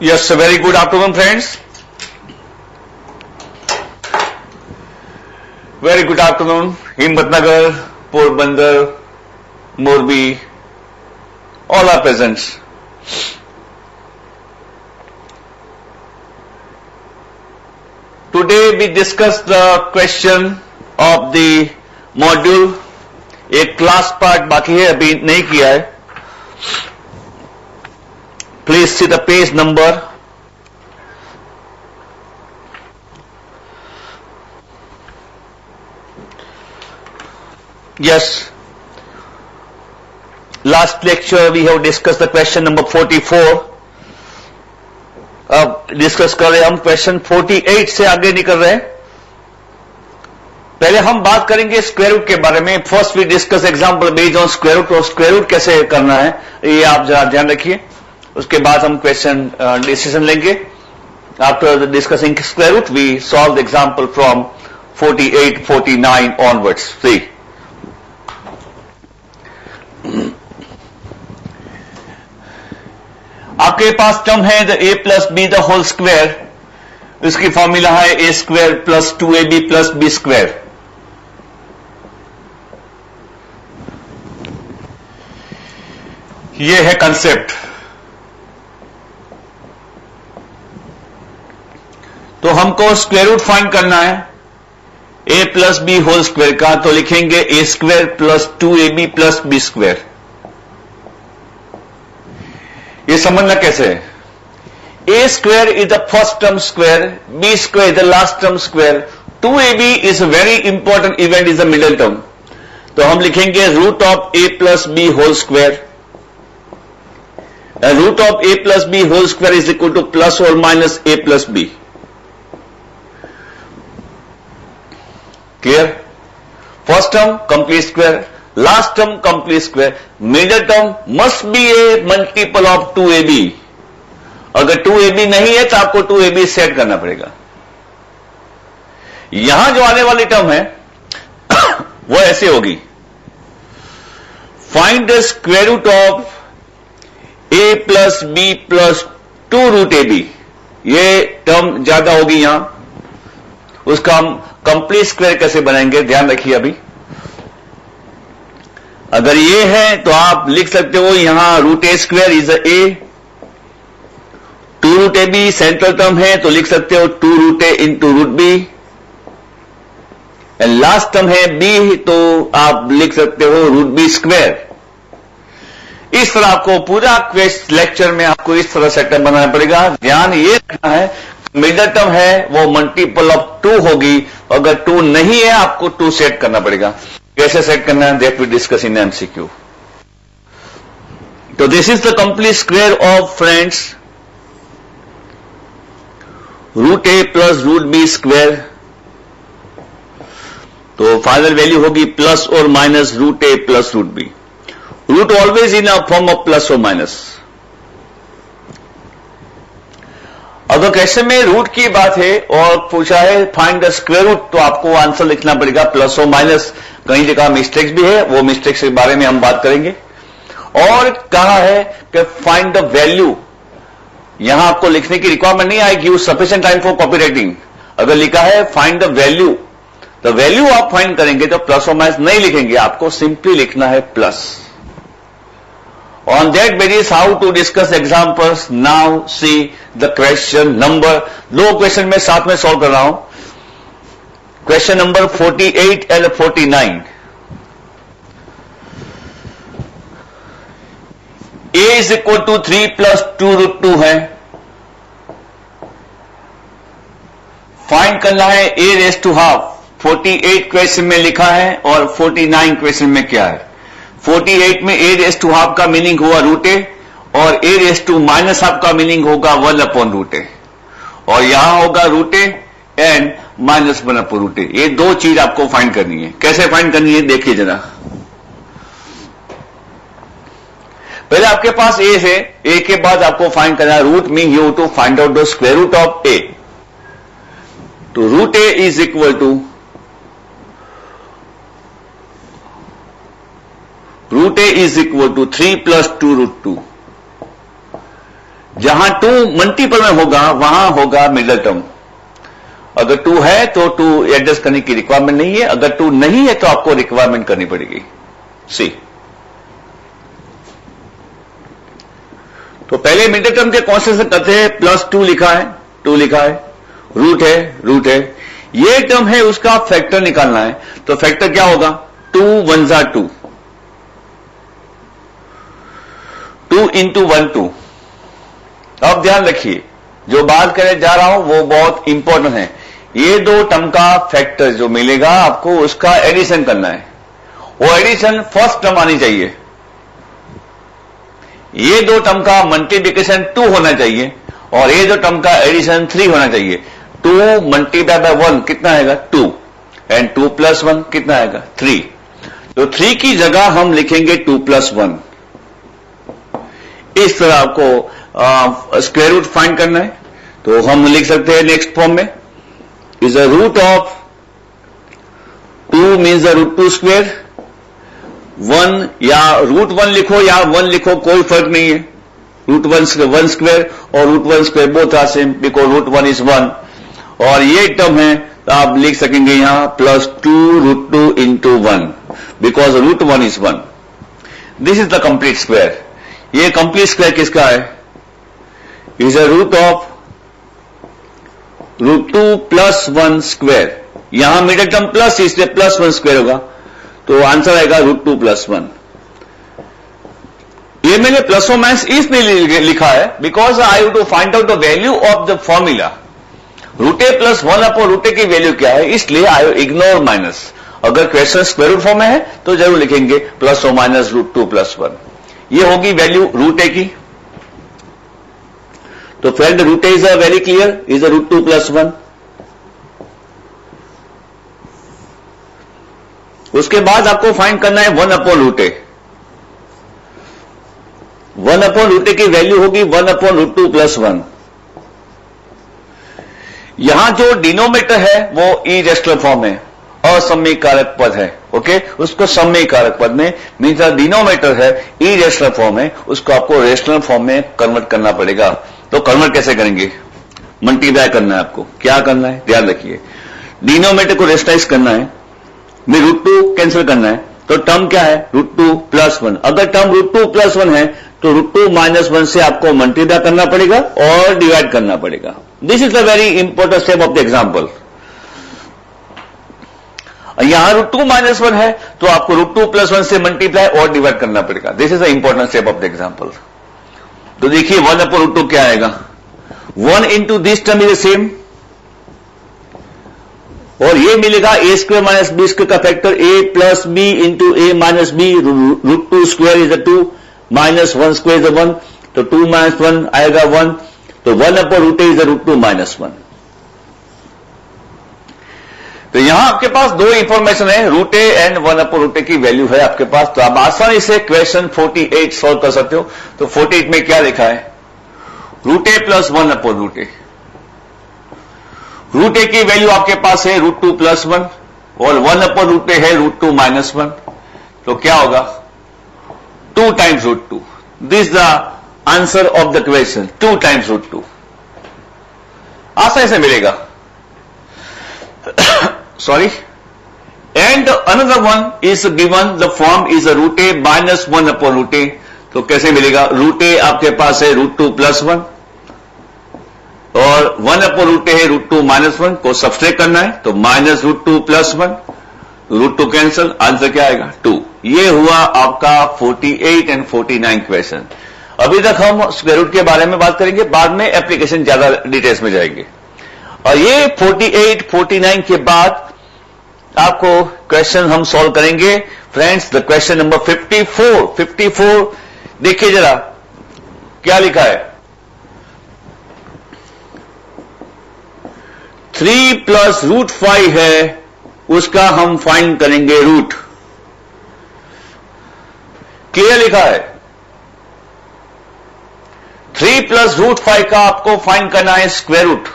Yes, a very good afternoon, friends. Very good afternoon. Himmatnagar, Porbandar, Morbi, all are present. Today we discuss the question of the module. एक class part बाकी है, अभी नहीं किया है. Please see the page number. Yes. Last lecture we have discussed the question number 44. अब discuss कर रहे हैं हम क्वेश्चन 48 से आगे निकल रहे हैं. पहले हम बात करेंगे स्क्वायर रूट के बारे में. First we discuss example based on square root. और स्क्वायर रूट कैसे करना है ये आप जरा ध्यान रखिए. उसके बाद हम क्वेश्चन डिसीजन लेंगे. After discussing square root we solve the example from 48, 49 onwards. See आपके पास टर्म है the a plus b the whole square. इसकी फॉर्मूला है a square plus 2ab plus b square. ये है कंसेप्ट. तो हमको स्क्वायर रूट फाइंड करना है a plus b whole square का. तो लिखेंगे a square plus 2ab plus b square. ये समझना कैसे है. A square is the first term square, b square is the last term square, 2ab is a very important event, is the middle term. तो हम लिखेंगे root of A plus b whole square. Root of A plus b whole square is equal to plus और minus A plus B. Clear. First term complete square, last term complete square, middle term must be a multiple of 2ab. अगर 2ab नहीं है तो आपको 2ab set करना पड़ेगा. यहां जो आने वाली टर्म है वो ऐसे होगी. Find the square root of A plus B plus 2 root A B. ये टर्म ज्यादा होगी यहां. उसका हम कंप्लीट स्क्वायर कैसे बनाएंगे ध्यान रखिए. अभी अगर ये है तो आप लिख सकते हो यहां root A square is A, 2 root A B central term है तो लिख सकते हो 2 root A into root B. And last term है बी तो आप लिख सकते हो रूट बी स्क्वायर. इस तरह आपको पूरा लेक्चर में आपको इस तरह सेटअप बनाना पड़ेगा. ध्यान ये रखना है मिडिल टर्म है वो मल्टीपल ऑफ 2 होगी. अगर 2 नहीं है आपको 2 सेट करना पड़ेगा. कैसे सेट करना है that we discuss in MCQ. तो this is the complete square of friends root a plus root b square. तो फाइनल वैल्यू होगी प्लस और minus root a plus root b. Root always in a form of plus और minus. अगर question में root की बात है और पूछा है फाइंड द स्क्वायर रूट तो आपको आंसर लिखना पड़ेगा प्लस और माइनस. कई जगह मिस्टेक्स भी है, वो मिस्टेक्स के बारे में हम बात करेंगे. और कहा है कि फाइंड द वैल्यू. यहां आपको लिखने की रिक्वायरमेंट नहीं आएगी. Give sufficient time for copy writing. अगर लिखा है फाइंड द वैल्यू, तो वैल्यू आप फाइंड करेंगे तो प्लस और माइनस नहीं लिखेंगे. आपको सिंपली लिखना है plus. On that basis, how to discuss examples? Now see the question number. 2 question में साथ में सॉल्व कर रहा हूं. Question number 48 and 49. A is equal to 3 plus 2 root 2 है. फाइंड करना है a raised to half. 48 question में लिखा है और 49 क्वेश्चन में क्या है. 48 में a रेस टू हाफ का मीनिंग हुआ रूट ए और a raise to minus half का मीनिंग होगा 1 अपॉन रूट ए. और यहां होगा root a and minus 1 upon root a. ये 2 चीज आपको फाइंड करनी है. कैसे फाइंड करनी है देखिए जरा. पहले आपके पास a है, a के बाद आपको फाइंड करना है root. Mean you to find out the square root of a. तो root A is equal to root a is equal to 3 plus 2 root 2. जहां 2 मल्टीपल में होगा वहां होगा मिडिल टर्म। अगर 2 है तो 2 एडजस्ट करने की रिक्वायरमेंट नहीं है, अगर 2 नहीं है तो आपको रिक्वायरमेंट करनी पड़ेगी। सी, तो पहले मिडिल टर्म के कॉन्स्टेंट करते हैं, +2 लिखा है, 2 लिखा है, रूट है, ये टर्म है उसका फैक्टर निकालना है। तो फैक्टर क्या होगा? 2 1 जा 2, 2 into 1 2। अब ध्यान रखिए, जो बात करने जा रहा हूं वो बहुत इंपॉर्टेंट है। ये दो टर्म का फैक्टर जो मिलेगा आपको उसका एडिशन करना है, वो एडिशन फर्स्ट टर्म आनी चाहिए। ये दो टर्म का मल्टीप्लिकेशन 2 होना चाहिए और ये दो टर्म का एडिशन 3 होना चाहिए। 2 मल्टीप्लाई बाय 1 कितना आएगा? 2, एंड 2 + 1 कितना आएगा? 3। तो 3 की जगह हम लिखेंगे 2 + 1। इस तरह आपको स्क्वायर रूट फाइंड करना है। तो हम लिख सकते हैं नेक्स्ट फॉर्म में, is the root of 2 means the √2 square. 1 या √1 लिखो या 1 लिखो, कोई फर्क नहीं है। √1 स्क्वायर और √1 square both are same because √1 is 1। और ये टर्म है तो आप लिख सकेंगे यहां +2 √2 into 1 because √1 is 1। This is the complete square. ये कंप्लीट स्क्वायर किसका है? Is a root of √2 + 1 square. यहां मिडिल टर्म प्लस, इसलिए +1 स्क्वायर होगा, तो आंसर आएगा √2 + 1। ये मैंने प्लस और माइनस इसलिए लिखा है because I have to find out the value of the formula. √a + 1/√a की वैल्यू क्या है, इसलिए आई इग्नोर माइनस। अगर क्वेश्चन स्क्वायर रूट फॉर्म में है तो जरूर लिखेंगे प्लस और माइनस √2 + 1। ये होगी वैल्यू √a की। तो friend √a is a very clear, is a √2 + 1। उसके बाद आपको फाइंड करना है 1/√a। 1/√a की वैल्यू होगी 1/√2 + 1। यहां जो डिनोमिनेटर है वो इरेशनल फॉर्म है, असम्य कारक पद है। ओके, उसको सम्य कारक पद में मीन्स डिनोमिनेटर है, इरेशनल फॉर्म है, उसको आपको रेशनल फॉर्म में कन्वर्ट करना पड़ेगा। तो कन्वर्ट कैसे करेंगे? मल्टीप्लाई करना है आपको। क्या करना है ध्यान रखिए, डिनोमिनेटर को रेशनलाइज करना है, में √2 कैंसिल करना है, तो टर्म क्या है? √2 + 1। अगर टर्म √2 + 1 है तो √2 - 1 से आपको मल्टीप्लाई करना पड़ेगा और डिवाइड करना पड़ेगा। This is the very important step of the example. यहां √2 - 1 है तो आपको √2 + 1 से मल्टीप्लाई और डिवाइड करना पड़ेगा। This is the important step of the example. तो देखिए 1/√2 क्या आएगा? 1 into this term is same, और ये मिलेगा a² - b² का factor a + b into a - b। √2 square is 2 -1 square is 1, तो 2 - 1 आएगा 1। तो 1/√a इज √2 - 1। तो यहां आपके पास दो इंफॉर्मेशन है, √a एंड 1/√a की वैल्यू है आपके पास। तो आप आसानी से क्वेश्चन 48 सॉल्व कर सकते हो। तो 48 में क्या लिखा है? √a + 1/√a। √a की वैल्यू आपके पास है √2 + 1 और 1/√a है √2 - 1। तो क्या होगा? 2 times √2। This the answer of the question, 2 times √2। आसानी से मिलेगा। Sorry. And another one is given, the form is a √a - 1/√a। तो कैसे मिलेगा? √a आपके पास है √2 + 1 और 1/√a है √2 - 1 को सब्सट्रैक्ट करना है, तो -√2 + 1, √2 कैंसिल, आंसर क्या आएगा? 2। ये हुआ आपका 48 एंड 49 क्वेश्चन। अभी तक हम स्क्वायर रूट के बारे में बात करेंगे, बाद में एप्लीकेशन ज्यादा डिटेल्स में जाएंगे। और ये 48, 49 के बाद आपको क्वेश्चन हम सॉल्व करेंगे फ्रेंड्स। द क्वेश्चन नंबर 54 देखिए जरा क्या लिखा है। 3 + √5 है, उसका हम फाइंड करेंगे रूट। क्लियर लिखा है? 3 + √5 का आपको फाइंड करना है स्क्वायर रूट।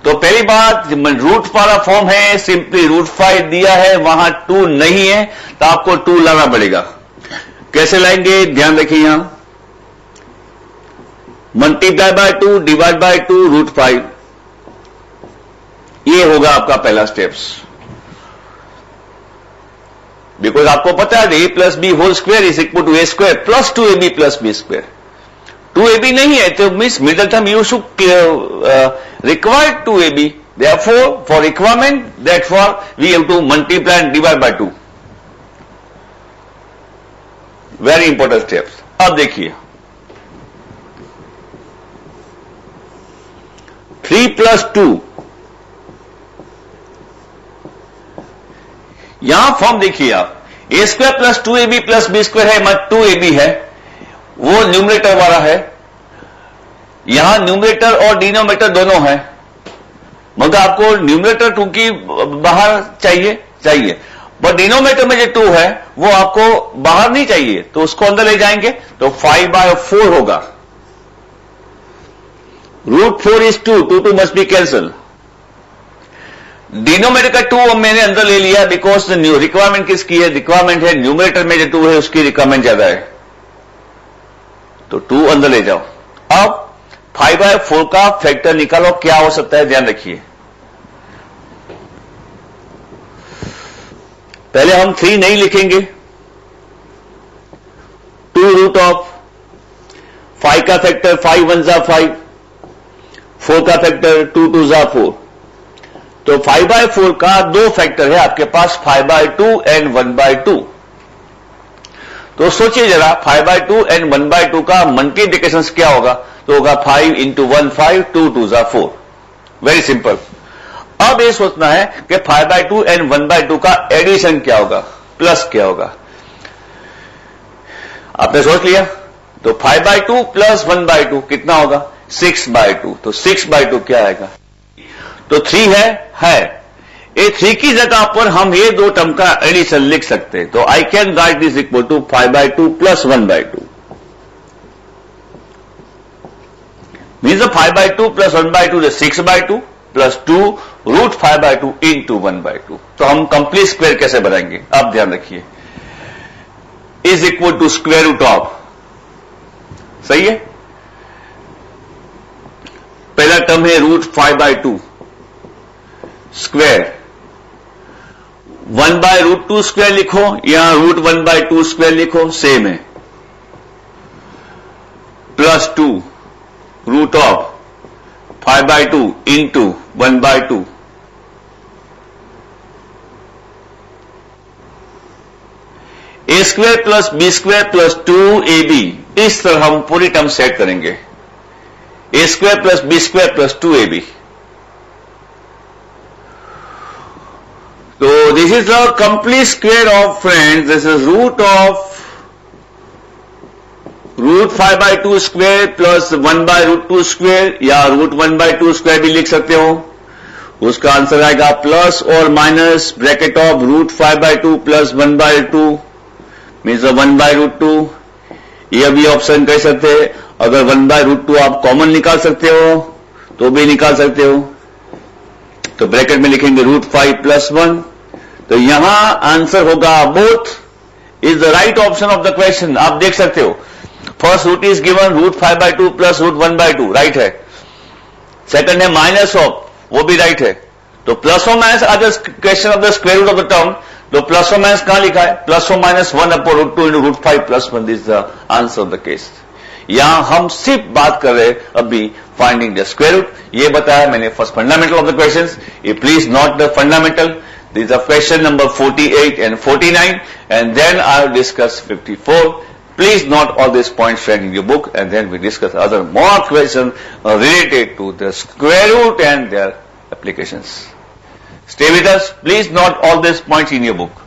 तो पहली बात, रूट वाला फॉर्म है, सिंपली √5 दिया है, वहां 2 नहीं है तो आपको 2 लाना पड़ेगा। कैसे लाएंगे ध्यान रखिए। यहां multiply by 2 divide by 2 root 5, ये होगा आपका पहला स्टेप्स। बिकॉज आपको पता है a plus b whole square is equal to a square plus 2ab plus b square. 2ab नहीं है तो means middle term you should require 2ab, therefore for requirement therefore we have to multiply and divide by 2, very important steps. अब देखिए 3 plus 2, यहां form देखिए आप, a square plus 2ab plus b square है, मत 2ab है, वो numerator वाला है, यहां न्यूमरेटर और डिनोमिनेटर दोनों है, मगर आपको न्यूमरेटर 2 की बाहर चाहिए, बट डिनोमिनेटर में जो 2 है वो आपको बाहर नहीं चाहिए, तो उसको अंदर ले जाएंगे तो 5/4 होगा। Root 4 is 2, 2 must be cancel. Denominator का 2 मैंने अंदर ले लिया बिकॉज रिक्वायरमेंट किसकी है, रिक्वायरमेंट है न्यूमरेटर में जो 2 है उसकी रिक्वायरमेंट ज्यादा है, तो 2 अंदर ले जाओ। अब 5/4 का फैक्टर निकालो, क्या हो सकता है ध्यान रखिए। पहले हम 3 नहीं लिखेंगे, 2 रूट ऑफ 5 का फैक्टर 5 1 जा 5, 4 का फैक्टर 2 2 जा 4, तो 5/4 का 2 फैक्टर है आपके पास, 5/2 एंड 1/2। तो सोचिए जरा 5/2 एंड 1/2 का मल्टीप्लिकेशन क्या होगा, तो होगा 5 इंटू 1 5, 2 2 जा 4, वेरी सिंपल। अब ये सोचना है कि 5/2 एंड 1/2 का एडिशन क्या होगा, प्लस क्या होगा। आपने सोच लिया, तो 5/2 प्लस 1/2 कितना होगा, 6/2, तो 6/2 क्या आएगा, तो 3 है। ये 3 की जगह पर हम ये 2 टर्म का एडिशन लिख सकते हैं, तो I can write this equal to 5/2 plus 1/2, means 5/2 plus 1/2 is 6/2 plus 2 root 5/2 into 1/2। तो हम कंप्लीट स्क्वायर कैसे बनाएंगे, अब ध्यान रखिए, is equal to square root of, सही है, पहला टर्म है रूट 5/2 स्क्वायर, 1/√2 स्क्वायर लिखो, यहां रूट 1/2 स्क्वायर लिखो, सेम है, plus 2 root of 5/2 into 1/2, a square plus b square plus 2ab, इस तरह हम पूरी टर्म सेट करेंगे, a square plus b square plus 2ab। तो this is the complete square of friends, this is root of root 5/2 square plus 1/√2 square, या root 1/2 square भी लिख सकते हो, उसका आंसर आएगा प्लस और minus bracket of root 5/2 plus 1/2 means 1/√2। यह भी ऑप्शन कह सकते हैं, अगर 1/√2 आप कॉमन निकाल सकते हो तो भी निकाल सकते हो, तो ब्रैकेट में लिखेंगे रूट 5 प्लस 1, तो यहां आंसर होगा both is the right option of the question. आप देख सकते हो, first root is given root 5/2 plus root 1/2, right है, सेकंड है माइनस ऑफ, वो भी राइट है, तो प्लस और minus are the question of the square root of the term, तो प्लस और माइनस कहां लिखा है, प्लस और minus 1/√2 into root 5 plus 1 is the answer of the case. यहां हम सिर्फ बात कर रहे अभी फाइंडिंग द स्क्वायर रूट, ये बताया मैंने first fundamental of the questions, ये please not the fundamental, these are question number 48 and 49, and then I will discuss 54. Please note all these points friend in your book, and then we discuss other more questions related to the square root and their applications. Stay with us, please note all these points in your book.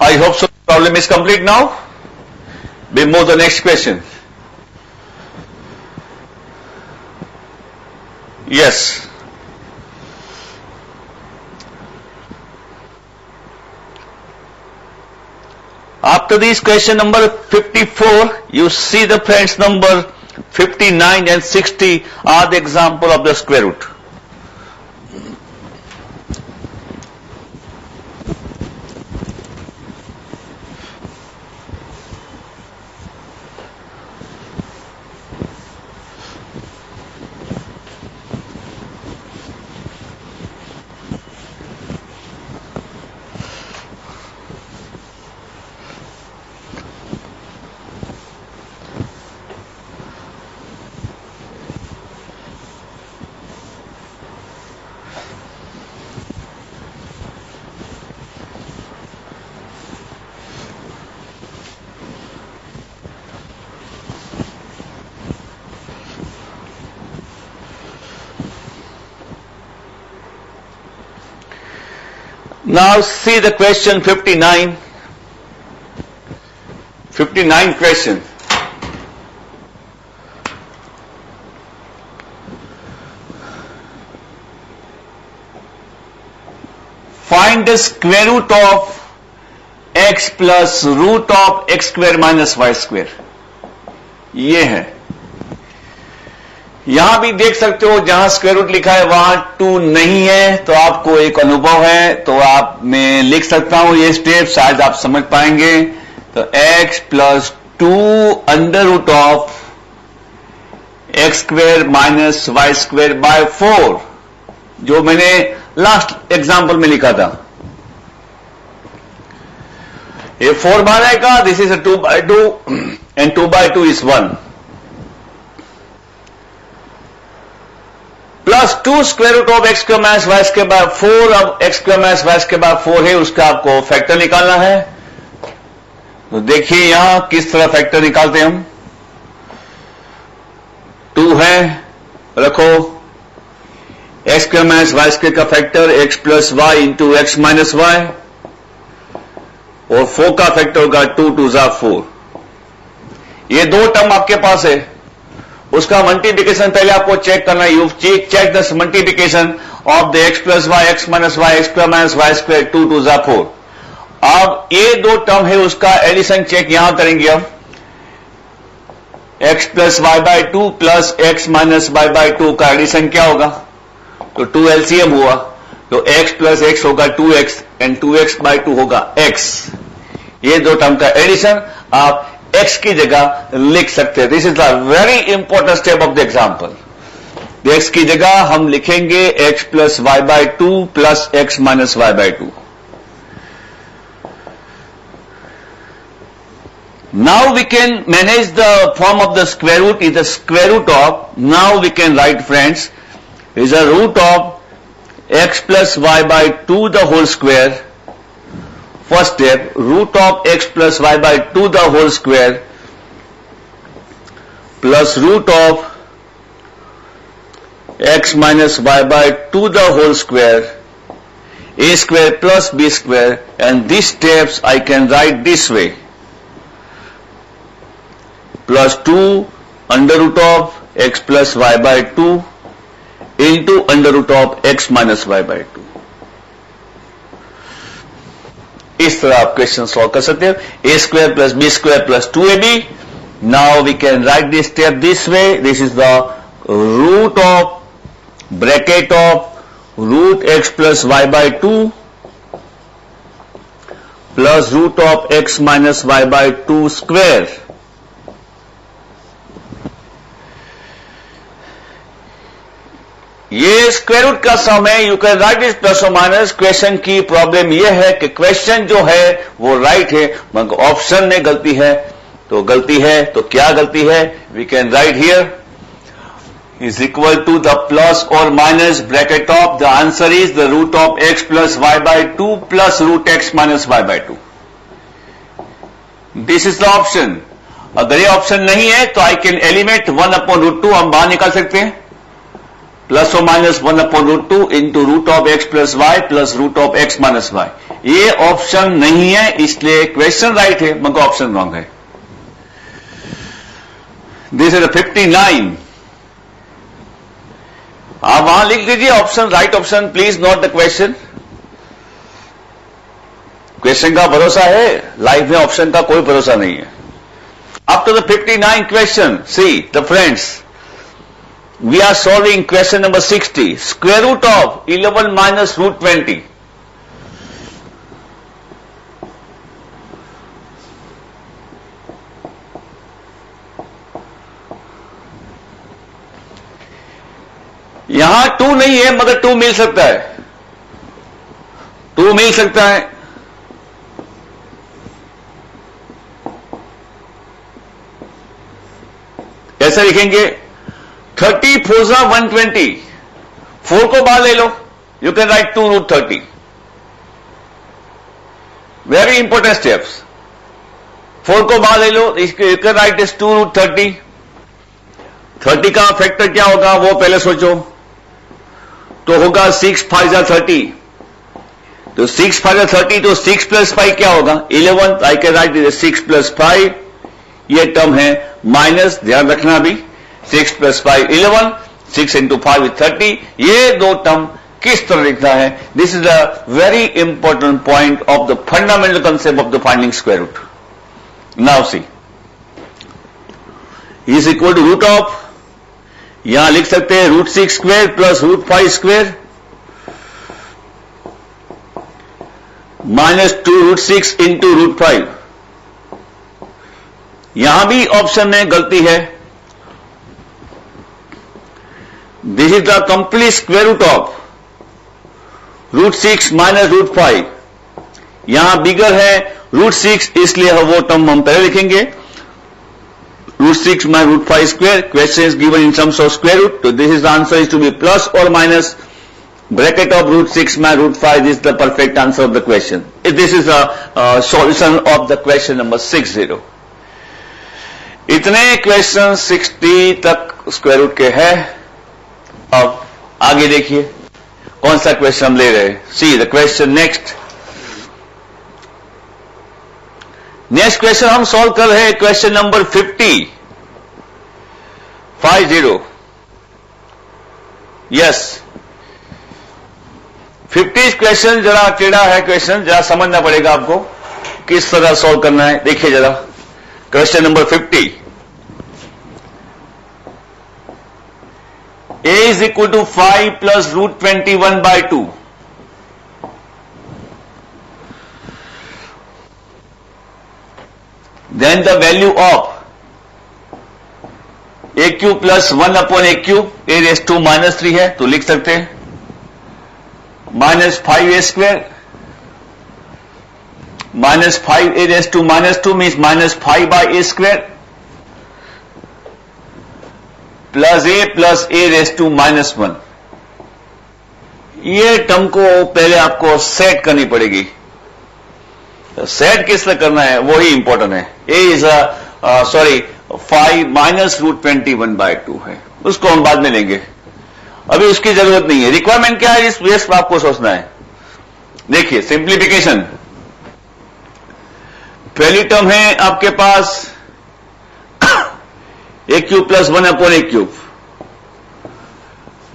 I hope so. Problem is complete now. We move to the next question. Yes. After this question number 54, you see the friends number 59 and 60 are the example of the square root. Now see the question 59. 59 question. Find the square root of x plus root of x square minus y square. ये है. यहां भी देख सकते हो जहां square root लिखा है वहां 2 नहीं है, तो आपको एक अनुभव है, तो आप मैं लिख सकता हूं ये स्टेप, शायद आप समझ पाएंगे. तो x plus 2 under root of x square minus y square by 4, जो मैंने लास्ट एग्जाम्पल में लिखा था. ये 4 बार आएगा, this is a 2/2 and 2/2 is 1. Plus 2 square root of x square minus y square by 4. अब x square minus y square by 4 है, उसका आपको फैक्टर निकालना है. तो देखिए यहां किस तरह फैक्टर निकालते हैं हम. 2 है, रखो x square minus y square का factor x plus y into x minus y, और 4 का फैक्टर होगा 2 2 जा 4. ये 2 टर्म आपके पास है, उसका मल्टीप्लिकेशन पहले आपको चेक करना है. You check the multiplication of the x plus y x minus y x square minus y square 2 2 जा 4. अब ये 2 टर्म है, उसका एडिशन चेक यहां करेंगे हम. X plus y by 2 plus x minus y by 2 का एडिशन क्या होगा, तो 2 एलसीएम हुआ, तो x प्लस एक्स होगा 2x एंड 2x बाय 2 होगा x. ये 2 टर्म का एडिशन आप x की जगह लिख सकते हैं. This is the very important step of the example. x की जगह हम लिखेंगे x plus y by 2 plus x minus y by 2. Now we can manage the form of the square root is the square root of, now we can write friends, is a root of x plus y by 2 the whole square. First step, root of x plus y by 2 the whole square plus root of x minus y by 2 the whole square, a square plus b square, and these steps I can write this way. Plus 2 under root of x plus y by 2 into under root of x minus y by 2. इस तरह आप question solve कर सकते हो. a square plus b square plus 2ab. Now we can write this step this way. This is the root of bracket of root x plus y by 2 plus root of x minus y by 2 square. ये square root का सम है. You can write this plus और minus. Question की problem ये है कि question जो है वो राइट है मगर ऑप्शन में गलती है. तो गलती है तो क्या गलती है, we can write here is equal to the plus और minus bracket of the answer is the root of x plus y by 2 plus root x minus y by 2. This is the option. अगर ये option नहीं है तो I can eliminate 1/√2 हम बाहर निकाल सकते हैं. प्लस और minus 1/√2 into root of x plus y plus root of x minus y. ये ऑप्शन नहीं है, इसलिए क्वेश्चन राइट है मगर ऑप्शन रॉन्ग है। This is 59। आप वहां लिख दीजिए option, right option, please note the question. Question का भरोसा है, लाइफ में ऑप्शन का कोई भरोसा नहीं है। After the 59 question, see the friends, we are solving question number 60, square root of 11 minus root 20. यहां 2 नहीं है मगर 2 मिल सकता है, 2 मिल सकता है। कैसे लिखेंगे? 30 4 120, 4 को बाहर ले लो, you can write 2√30। Very important steps. 4 को बाहर ले लो, यू कैन राइट इज 2√30। 30 का फैक्टर क्या होगा वो पहले सोचो। तो होगा 6 5 30, तो 6 5 30, तो 6 प्लस 5 क्या होगा? 11। आई कैन राइट इज 6 प्लस 5, ये टर्म है माइनस, ध्यान रखना अभी। 6 प्लस 5 11, 6 इंटू 5 30। ये दो टर्म किस तरह लिखना है? This is a very important point of the fundamental concept of the finding square root. Now see, is equal to root of, यहां लिख सकते हैं √6 square plus √5 square minus 2√6 into √5। यहां भी ऑप्शन में गलती है। This is the complete square root of √6 minus √5। यहां बिगर है √6, इसलिए वो टर्म हम पहले लिखेंगे, √6 minus √5 square. Question is given in terms of square root, तो this is the answer is to be plus और minus bracket of √6 minus √5 is the perfect answer of the question. This is the solution of the question number 60। इतने question 60 तक square root के हैं। अब आगे देखिए कौन सा क्वेश्चन हम ले रहे हैं। See the question next. Next question हम सॉल्व कर रहे हैं, क्वेश्चन नंबर 50। यस, 50 क्वेश्चन जरा टेढ़ा है, क्वेश्चन जरा समझना पड़ेगा आपको किस तरह सॉल्व करना है। देखिए जरा question number 50। a is equal to 5 plus √21/2. Then the value of a cube plus 1 upon a cube, a raised to -3 है तो लिख सकते हैं -5a square -5a raised to -2 means -5 by a square plus a raise to -1। ये term को पहले आपको set करनी पड़ेगी। सेट किस तरह करना है वो ही इंपॉर्टेंट है। a इज 5 माइनस √21/2 है, उसको हम बाद में लेंगे, अभी उसकी जरूरत नहीं है। रिक्वायरमेंट क्या है इस बेस पर आपको सोचना है। देखिए सिंप्लीफिकेशन, पहली टर्म है आपके पास a cube plus 1 upon a cube,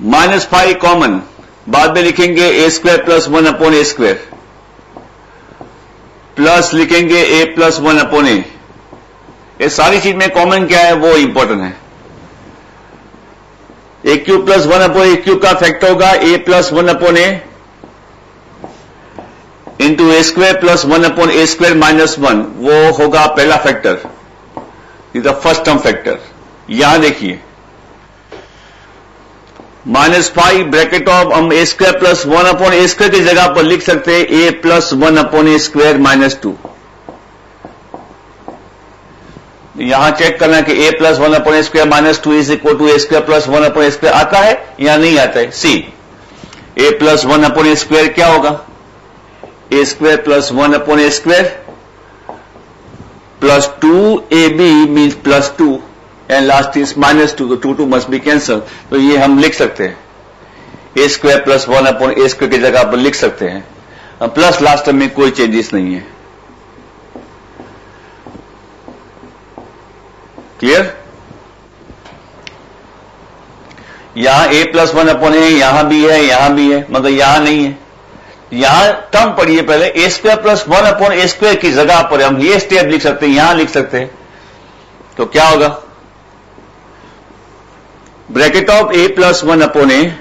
-5 common, बाद में लिखेंगे a square plus 1 upon a square, plus लिखेंगे a प्लस 1 अपॉन a। ये सारी चीज में कॉमन क्या है वो इंपॉर्टेंट है। a cube plus 1 upon a cube का फैक्टर होगा a plus 1 upon a into a square plus 1 upon a square -1, वो होगा पहला factor, is the first term factor. यहां देखिए -5 ब्रैकेट ऑफ, हम a square plus 1 upon a square की जगह पर लिख सकते हैं a plus 1 upon a square -2। यहां चेक करना कि a plus 1 upon a square -2 is equal to a square plus 1 upon a square आता है या नहीं आता है। See a plus 1 upon a square क्या होगा? a square plus 1 upon a square plus 2ab means +2 and last is -2, तो 2 must be cancel, तो ये हम लिख सकते हैं ए square plus 1 upon a square की जगह आप लिख सकते हैं। प्लस लास्ट टर्म में कोई चेंजेस नहीं है। क्लियर? यहां ए प्लस 1 अपॉन ए यहां भी है, यहां भी है, मगर यहां नहीं है। यहां टर्म पढ़िए पहले, ए square plus 1 upon a square की जगह पर हम ये स्टेप लिख सकते हैं, यहां लिख सकते हैं। तो क्या होगा? Bracket of A plus 1 upon a,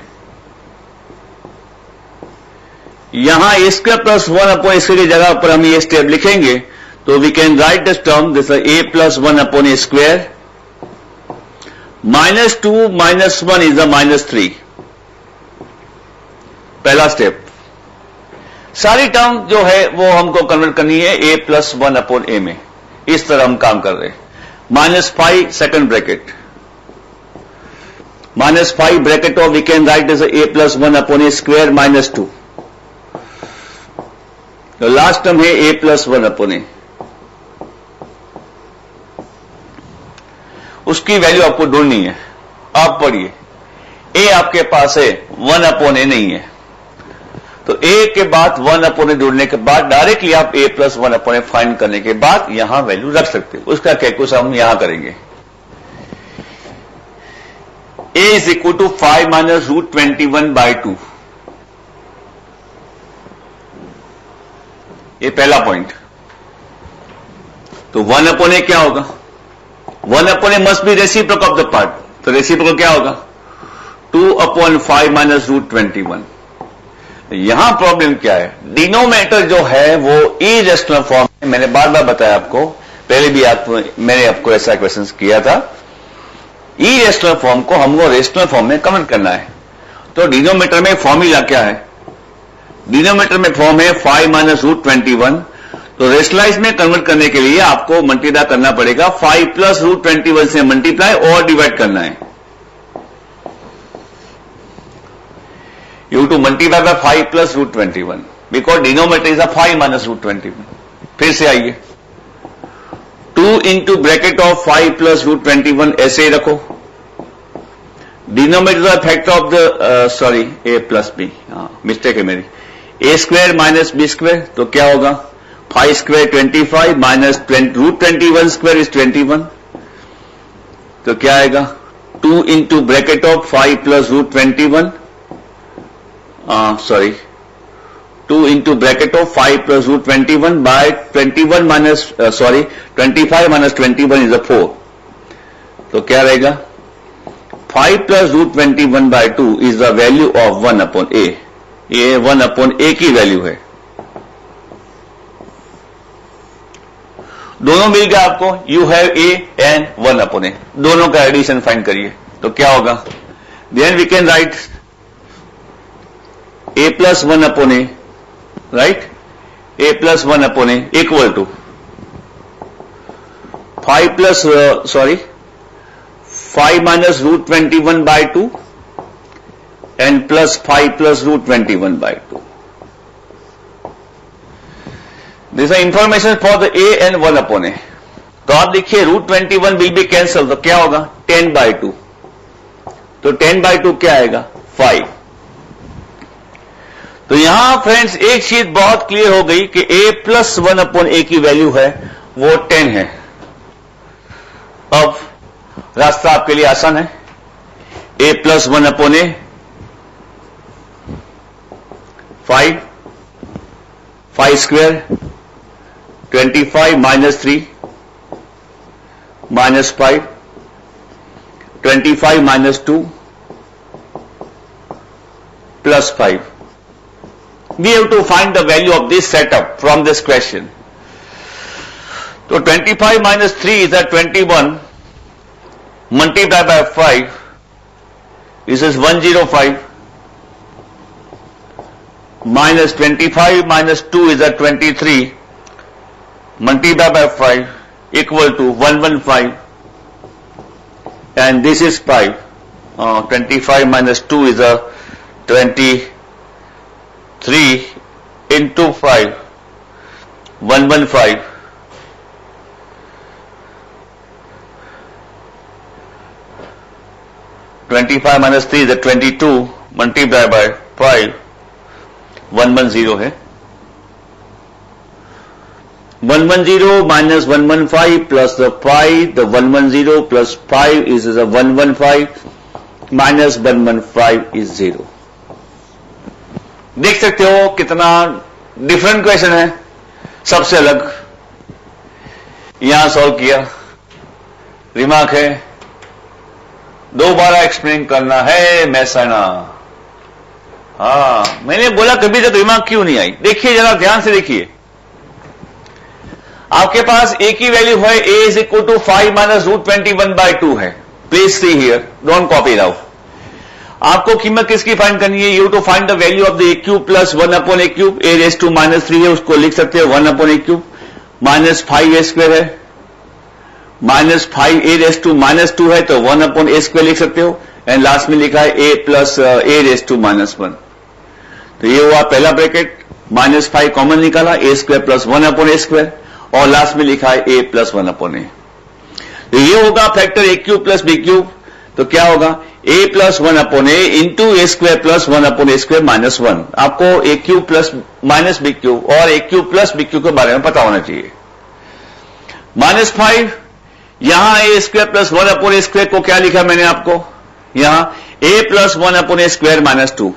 यहां a square plus 1 upon a square की जगह पर हम ये स्टेप लिखेंगे, तो we can write this term, this a plus 1 upon a square -2 - 1 is the -3। पहला स्टेप। सारी टर्म जो है वो हमको कन्वर्ट करनी है ए प्लस 1 अपॉन ए में। इस तरह हम काम कर रहे हैं। -5 second bracket, -5 bracket of we can write this a plus 1 upon a square -2। तो लास्ट टर्म है ए प्लस 1 अपॉन ए। उसकी वैल्यू आपको ढूंढनी है। आप पढ़िए, ए आपके पास है, 1 अपॉन ए नहीं है, तो ए के बाद 1 अपॉन ए ढूंढने के बाद डायरेक्टली आप ए प्लस 1 अपॉन ए फाइंड करने के बाद यहां वैल्यू रख सकते हो। उसका कैलकुलस हम यहां करेंगे। ए इज इक्वल टू 5 - √21/2। ये पहला पॉइंट। तो 1 अपॉन ए क्या होगा? 1 upon A must be reciprocal of the part. तो रेसिप्रोकल क्या होगा? 2 अपॉन 5 - √21। यहां प्रॉब्लम क्या है? डिनोमिनेटर जो है वो इरेशनल फॉर्म है। मैंने बार बार बताया आपको, पहले भी मैंने आपको ऐसा क्वेश्चन किया था। इरेशनल फॉर्म को हमको रेशनल फॉर्म में कन्वर्ट करना है। तो डिनोमिनेटर में फॉर्मूला क्या है? डिनोमिनेटर में फॉर्म है 5 - √21। तो रेशनलाइज में कन्वर्ट करने के लिए आपको मल्टीप्लाई करना पड़ेगा। 5 प्लस √21 से मल्टीप्लाई और डिवाइड करना है। You have to multiply by 5 plus √21 because denominator is a 5 minus √21। फिर से आइए, 2 into bracket of 5 plus √21 ऐसे ही रखो। डिनोमिनेटर का factor of the a plus b, mistake है मेरी। a square minus b square, तो क्या होगा? 5 स्क्वायर 25 माइनस √21 स्क्वायर इज 21। तो क्या आएगा? 2 into bracket of 5 plus √21 2 into bracket of 5 plus √21 by 21 minus 25 minus 21 is a 4। तो क्या रहेगा? 5 plus √21 by 2 is the value of 1 upon a। ये 1 upon a की वैल्यू है। दोनों मिल गया आपको। You have a and 1 upon a। दोनों का एडिशन फाइंड करिए, तो क्या होगा? Then we can write a plus 1 upon a, right? a plus 1 upon a equal to 5 plus 5 minus √21 by 2 and plus 5 plus √21 by 2। This is information for the a and 1 upon a। तो आप देखिए √21 will be cancel, तो क्या होगा? 10 by 2। तो 10 by 2 क्या आएगा? 5। तो यहां फ्रेंड्स एक चीज बहुत क्लियर हो गई कि a प्लस 1 अपॉन a की वैल्यू है वो 10 है। अब रास्ता आपके लिए आसान है। a plus 1 upon a 5 square 25 minus 3 minus 5 25 minus 2 plus 5। We have to find the value of this setup from this question। So 25 minus 3 is at 21 multiplied by 5, this is 105, minus 25 minus 2 is at 23 multiplied by 5 equal to 115, and this is 5। 25 minus 2 is a 23 into 5, 115, -25 minus 3 is a 22 multiply by 5, 110 है। 110 minus 115 plus the 5, the 110 plus 5 is a 115 minus 115 is 0। देख सकते हो कितना different question है, सबसे अलग। यहां solve किया, रिमार्क है, दोबारा एक्सप्लेन करना है मैसाना। मैंने बोला कभी तक रिमार्क क्यों नहीं आई। देखिए जरा ध्यान से देखिए, आपके पास ए की वैल्यू है a is equal to 5 minus root 21/2 है। Please see here, don't copy now. आपको कीमत किसकी फाइंड करनी है? You to find the value of the a cube plus 1 upon a cube. A raise to -3 है, उसको लिख सकते हैं 1 upon a cube. Minus 5 a square है, माइनस 5 ए रेस टू -2 है तो 1 अपॉन ए स्क्वायर लिख सकते हो। एंड लास्ट में लिखा है a plus A raise to -1। तो ये हुआ पहला ब्रैकेट, -5 कॉमन निकाला, ए square plus 1 upon a square, और लास्ट में लिखा है a प्लस 1 अपॉन ए। तो ये होगा factor a cube plus b cube. तो क्या होगा? a plus 1 upon a into a square plus 1 upon a square minus 1। आपको a cube plus minus b cube और a cube plus b cube के बारे में पता होना चाहिए। -5, यहां a square plus 1 upon a square को क्या लिखा मैंने आपको? यहां a plus 1 upon a square -2।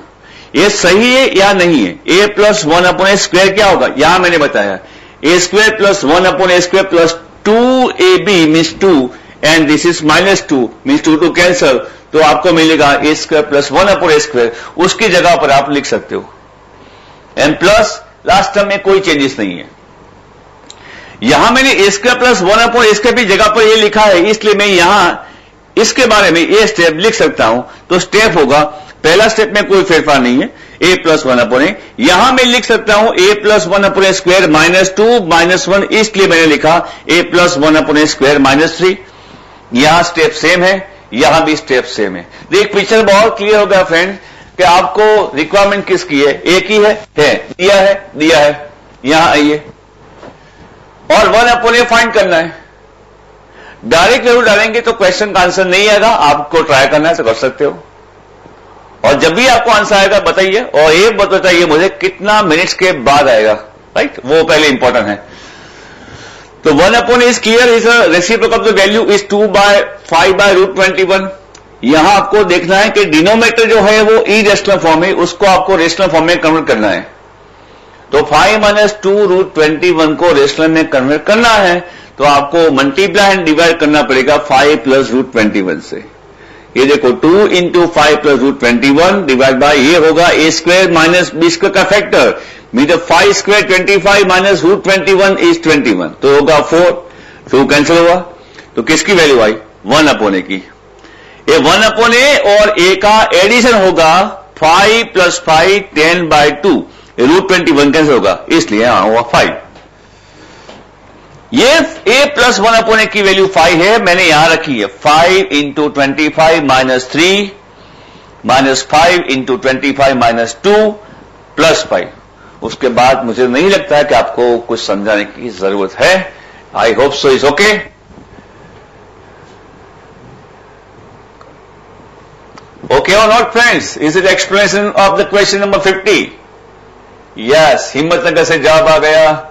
ये सही है या नहीं है? a plus 1 upon a square क्या होगा? यहां मैंने बताया a square plus 1 upon a square plus 2ab means 2 and this is -2 means 2 to cancel. तो आपको मिलेगा a square plus 1 upon a square, उसकी जगह पर आप लिख सकते हो एंड प्लस लास्ट टर्म में कोई चेंजेस नहीं है। यहां मैंने ए square plus 1 upon a square की जगह पर ये लिखा है, इसलिए मैं यहां इसके बारे में ये स्टेप लिख सकता हूं। तो स्टेप होगा, पहला स्टेप में कोई फेरफार नहीं है, a प्लस 1 अपॉन ए। यहां मैं लिख सकता हूं a plus 1 upon a square -2 -1, इसलिए मैंने लिखा a plus 1 upon a square -3। यहां स्टेप सेम है, यहां भी स्टेप सेम है। देख पिक्चर बहुत क्लियर हो गया फ्रेंड कि आपको रिक्वायरमेंट किसकी है? ए की है, दिया है। यहां आइए और 1 अपॉन ए फाइंड करना है। डायरेक्ट वैल्यू डालेंगे तो क्वेश्चन का आंसर नहीं आएगा, आपको ट्राई करना है तो कर सकते हो। और जब भी आपको आंसर आएगा बताइए, और ये बताइए मुझे कितना मिनट्स के बाद आएगा, राइट? वो पहले इंपॉर्टेंट है। तो 1 upon is clear, is reciprocal of the value is 2/5/√21। यहां आपको देखना है कि डिनोमिनेटर जो है वो इरेशनल फॉर्म है, उसको आपको रेशनल फॉर्म में कन्वर्ट करना है। तो 5 - 2√21 को रेशनल में कन्वर्ट करना है तो आपको मल्टीप्लाई एंड डिवाइड करना पड़ेगा 5 + √21 से। ये देखो 2 × 5 + √21 डिवाइड बाय ये होगा a square minus b square का factor, meter 5 square 25 minus √21 is 21, तो होगा 4। 2 कैंसिल हुआ तो किसकी वैल्यू आई? 1 अपॉन ए की। ये 1 अपॉन ए और a का एडिशन होगा 5 + 5 10/2, √21 कैंसिल होगा, इसलिए हुआ 5। ये a प्लस 1 अपॉन ए की वैल्यू 5 है, मैंने यहां रखी है 5 × 25 - 3 -5 × 25 - 2 +5। उसके बाद मुझे नहीं लगता है कि आपको कुछ समझाने की जरूरत है। I hope so is okay. Okay और not friends? Is it explanation of the question number 50? Yes, Himmatnagar से जवाब आ गया।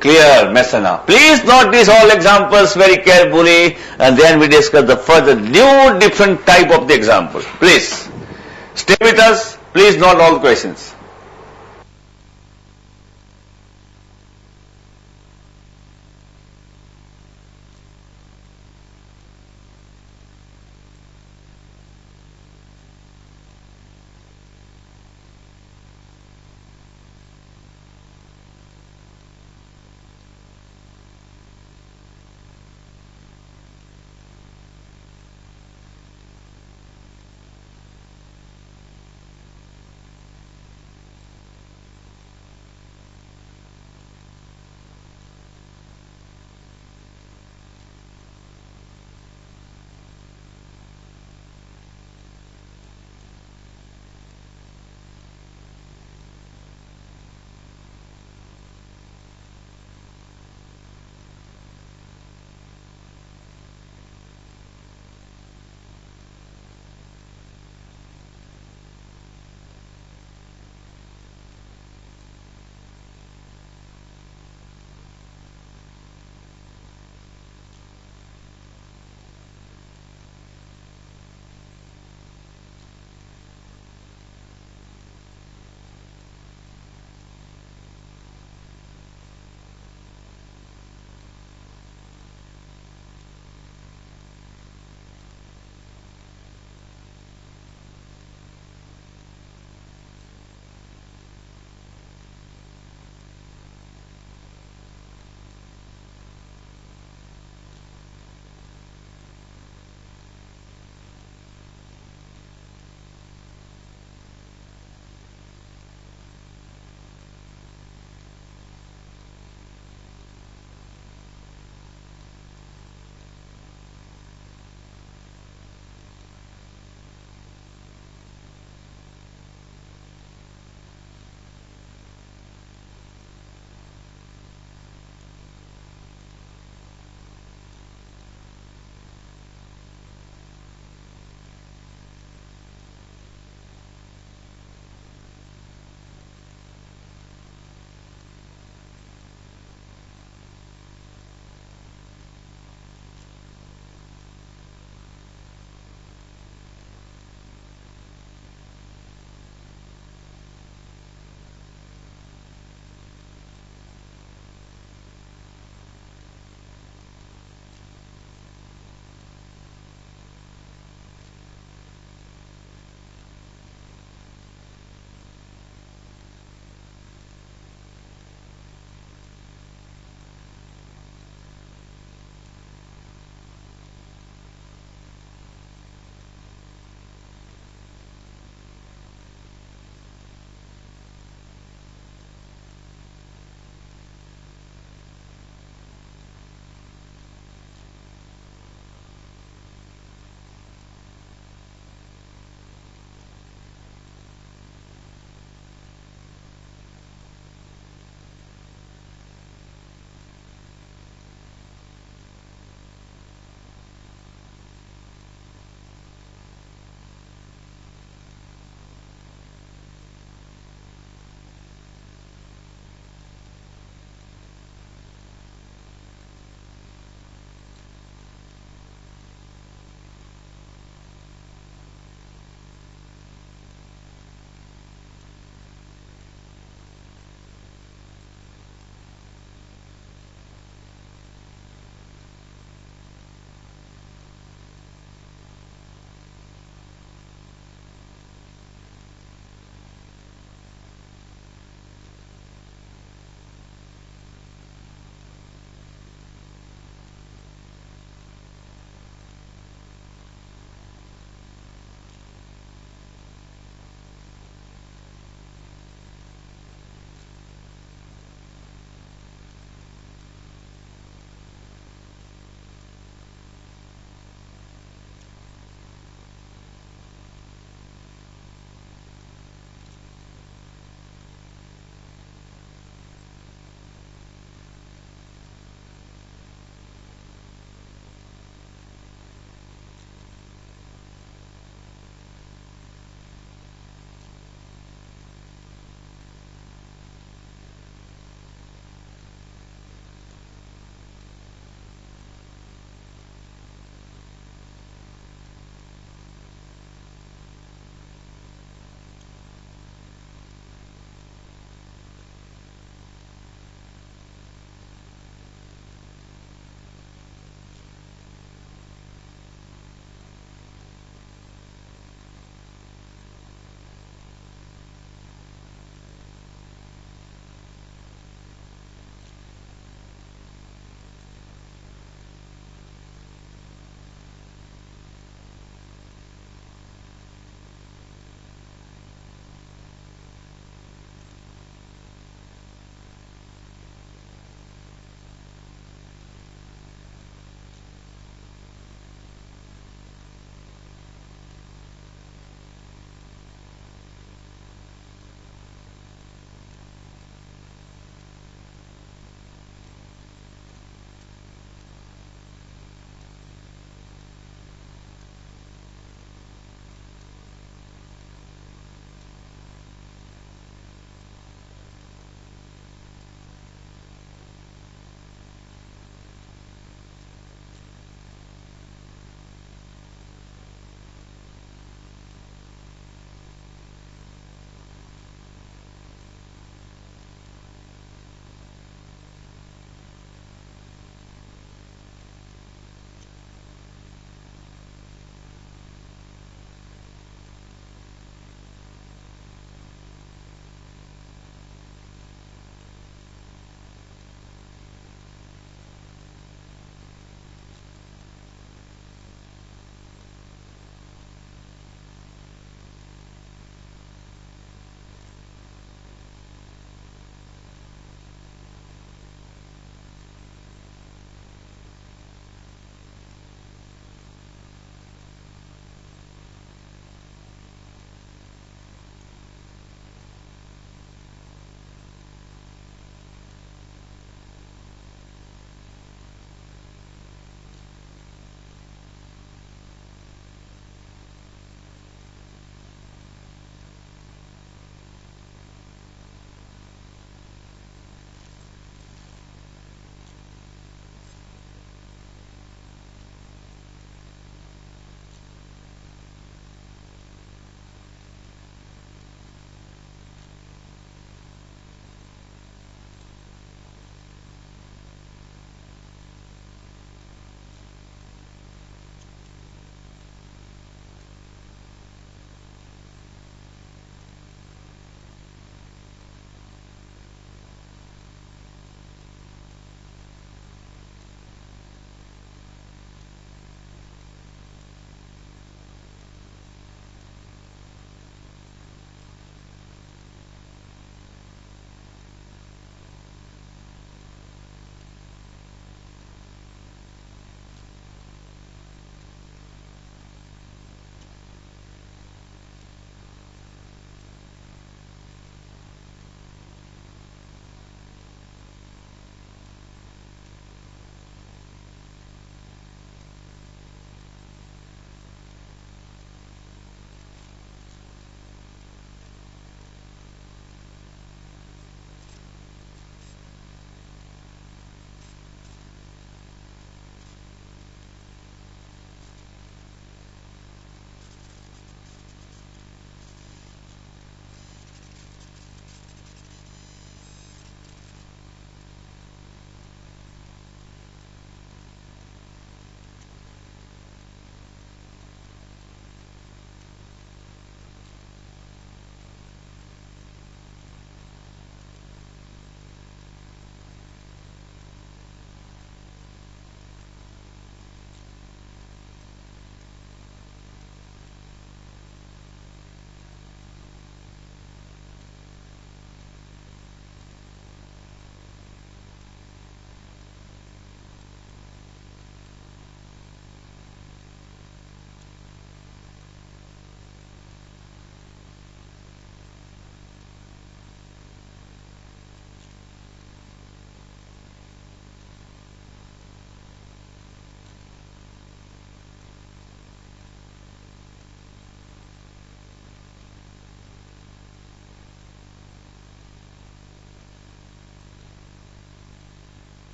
Clear, Messana. Please note these all examples very carefully and then we discuss the further new different type of the example. Please stay with us. Please note all questions.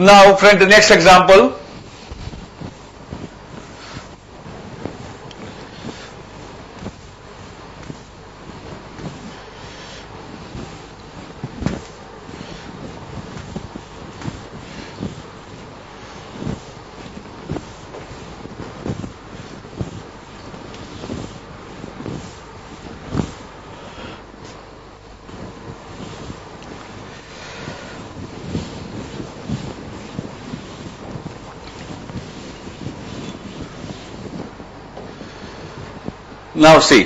Now, friend, the next example. Now see,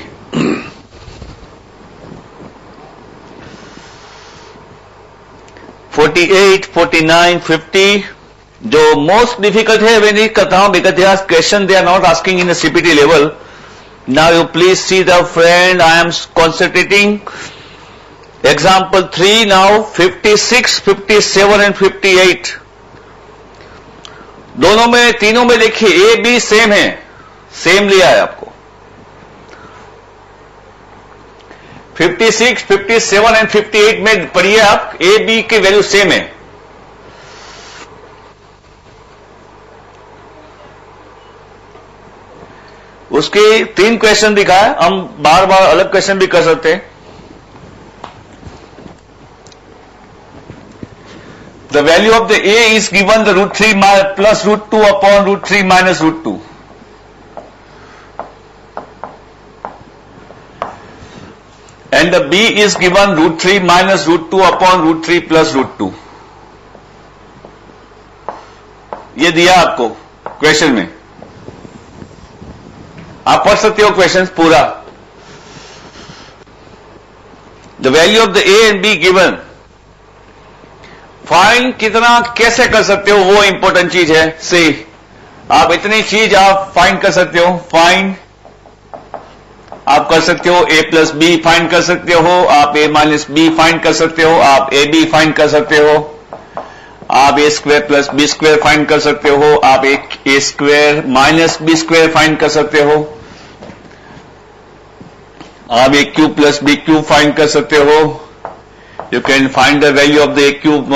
48, 49, 50, जो most difficult है वे नहीं करता हूं because they are question they are not asking in the CPT level. Now you please see the friend, I am concentrating. Example 3 now, 56, 57 and 58. दोनों में तीनों में देखिए A, B सेम है, सेम लिया है आपको. 56, 57 एंड 58 में पढ़िए आप ए बी की वैल्यू सेम है. उसके 3 क्वेश्चन दिखा है, हम बार बार अलग क्वेश्चन भी कर सकते हैं. The value of the A is given the √3 plus √2 upon √3 minus √2. And the B is given √3 minus √2 upon √3 plus √2. ये दिया आपको क्वेश्चन में, आप पढ़ सकते हो क्वेश्चन पूरा. The value of the A and B given. Find कितना कैसे कर सकते हो वो इंपॉर्टेंट चीज है. से आप इतनी चीज आप फाइंड कर सकते हो. फाइंड आप कर सकते हो, a प्लस बी फाइंड कर सकते हो, आप a माइनस बी फाइंड कर सकते हो, आप ए बी फाइंड कर सकते हो, आप a square plus b square find कर सकते हो, आप a square minus b square find कर सकते हो, आप a cube plus b cube find कर सकते हो. You can find the value of the a cube,